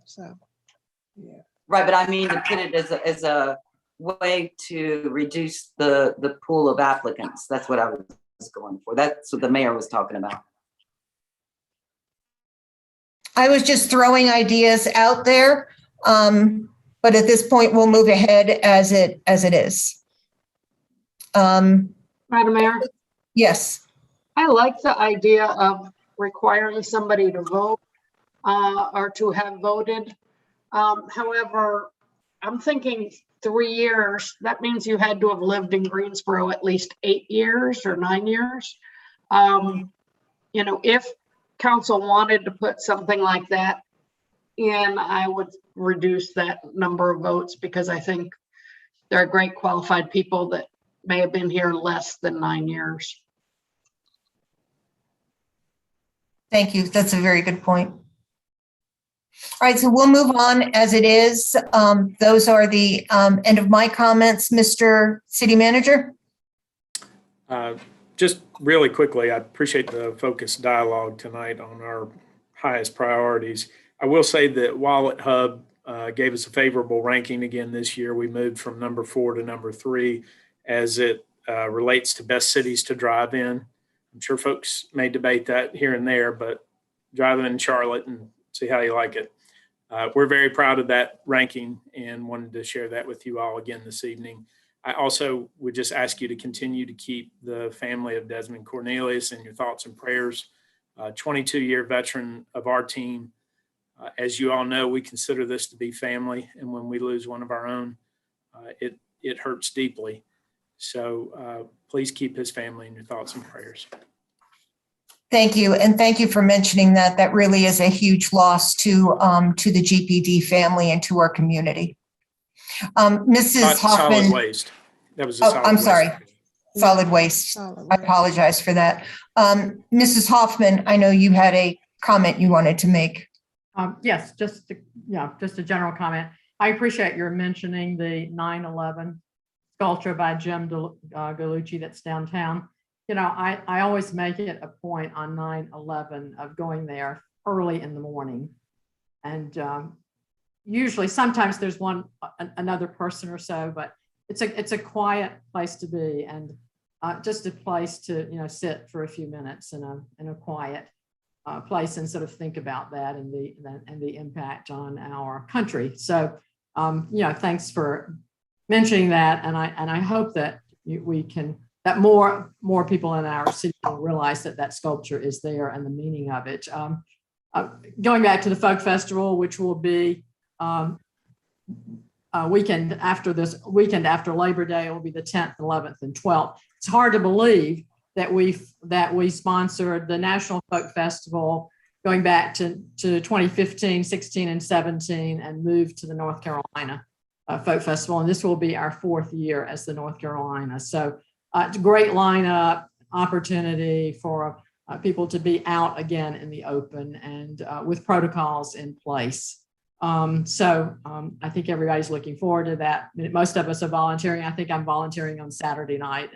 S3: Right, but I mean to put it as a way to reduce the pool of applicants. That's what I was going for. That's what the mayor was talking about.
S1: I was just throwing ideas out there. But at this point, we'll move ahead as it is.
S4: Madam Mayor,
S1: Yes.
S4: I like the idea of requiring somebody to vote or to have voted. However, I'm thinking 3 years, that means you had to have lived in Greensboro at least 8 years or 9 years. You know, if council wanted to put something like that in, I would reduce that number of votes because I think there are great qualified people that may have been here less than 9 years.
S1: Thank you. That's a very good point. All right, so we'll move on as it is. Those are the end of my comments, Mr. City Manager.
S10: Just really quickly, I appreciate the focused dialogue tonight on our highest priorities. I will say that Wallet Hub gave us a favorable ranking again this year. We moved from number 4 to number 3 as it relates to best cities to drive in. I'm sure folks may debate that here and there, but drive in Charlotte and see how you like it. We're very proud of that ranking and wanted to share that with you all again this evening. I also would just ask you to continue to keep the family of Desmond Cornelius in your thoughts and prayers. 22-year veteran of our team. As you all know, we consider this to be family, and when we lose one of our own, it hurts deeply. So please keep his family in your thoughts and prayers.
S1: Thank you, and thank you for mentioning that. That really is a huge loss to the GPD family and to our community. Mrs. Hoffman.
S10: Solid waste. That was a solid
S1: I'm
S10: waste.
S1: sorry. Solid waste. I apologize for that. Mrs. Hoffman, I know you had a comment you wanted to make.
S5: Yes, just a general comment. I appreciate your mentioning the 9/11 sculpture by Jim Gallucci that's downtown. You know, I always make it a point on 9/11 of going there early in the morning. And usually, sometimes there's another person or so, but it's a quiet place to be and just a place to, sit for a few minutes in a quiet place and sort of think about that and the impact on our country. So, thanks for mentioning that. And I hope that that more people in our city will realize that sculpture is there and the meaning of it. Going back to the Folk Festival, which will be weekend after Labor Day, it will be the 10th, 11th, and 12th. It's hard to believe that we sponsored the National Folk Festival going back to 2015, 16, and 17, and moved to the North Carolina Folk Festival. And this will be our 4th year as the North Carolina. So it's a great lineup, opportunity for people to be out again in the open and with protocols in place. So I think everybody's looking forward to that. Most of us are volunteering. I think I'm volunteering on Saturday night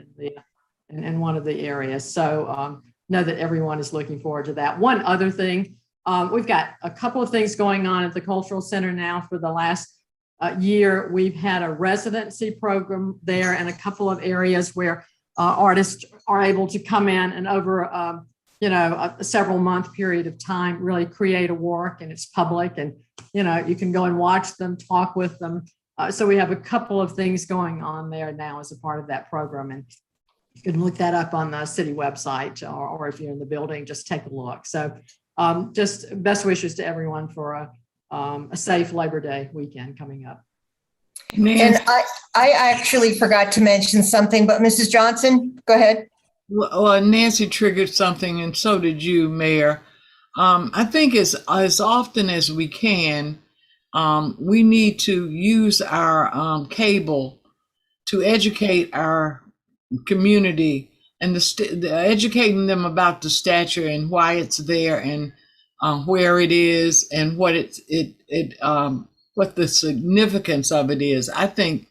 S5: in one of the areas. So know that everyone is looking forward to that. One other thing, we've got a couple of things going on at the Cultural Center now. For the last year, we've had a residency program there and a couple of areas where artists are able to come in and over a several month period of time really create a work, and it's public, and you can go and watch them, talk with them. So we have a couple of things going on there now as a part of that program, and you can look that up on the city website, or if you're in the building, just take a look. So just best wishes to everyone for a safe Labor Day weekend coming up.
S1: And I actually forgot to mention something, but Mrs. Johnson, go ahead.
S2: Well, Nancy triggered something, and so did you, Mayor. I think as often as we can, we need to use our cable to educate our community and educating them about the statue and why it's there and where it is and what what the significance of it is. I think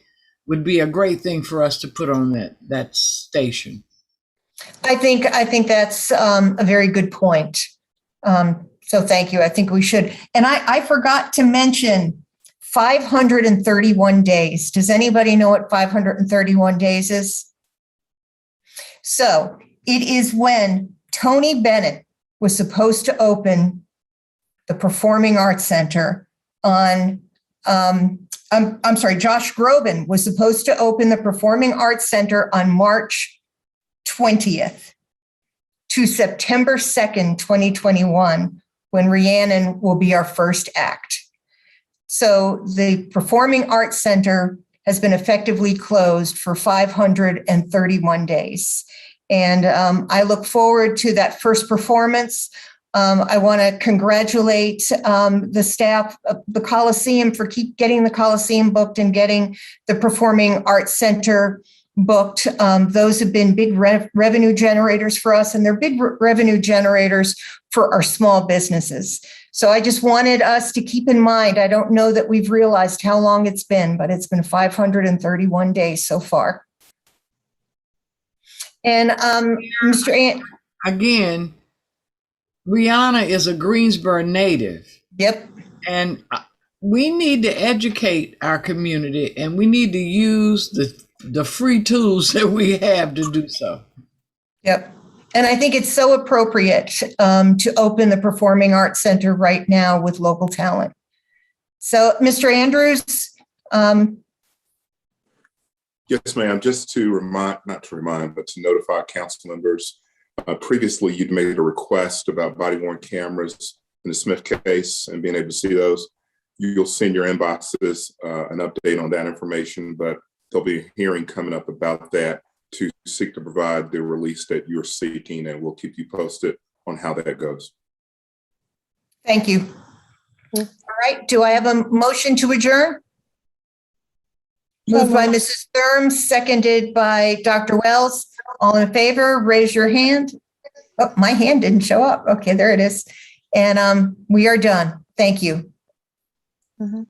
S2: would be a great thing for us to put on that station.
S1: I think that's a very good point. So thank you. I think we should. And I forgot to mention 531 days. Does anybody know what 531 days is? So it is when Tony Bennett was supposed to open the Performing Arts Center on, I'm sorry, Josh Groban was supposed to open the Performing Arts Center on March 20th to September 2nd, 2021, when Rhiannon will be our first act. So the Performing Arts Center has been effectively closed for 531 days. And I look forward to that first performance. I want to congratulate the staff of the Coliseum for keep getting the Coliseum booked and getting the Performing Arts Center booked. Those have been big revenue generators for us, and they're big revenue generators for our small businesses. So I just wanted us to keep in mind, I don't know that we've realized how long it's been, but it's been 531 days so far. And Mr.
S2: Again, Rihanna is a Greensboro native.
S1: Yep.
S2: And we need to educate our community, and we need to use the free tools that we have to do so.
S1: Yep. And I think it's so appropriate to open the Performing Arts Center right now with local talent. So, Mr. Andrews.
S15: Yes, ma'am. Just to remind, not to remind, but to notify council members. Previously, you'd made a request about body-worn cameras in the Smith case and being able to see those. You'll see in your inboxes an update on that information, but there'll be a hearing coming up about that to seek to provide the release that you're seeking, and we'll keep you posted on how that goes.
S1: Thank you. All right. Do I have a motion to adjourn? Moved by Mrs. Thurm, seconded by Dr. Wells. All in favor, raise your hand. Oh, my hand didn't show up. Okay, there it is. And we are done. Thank you.
S6: Mhm.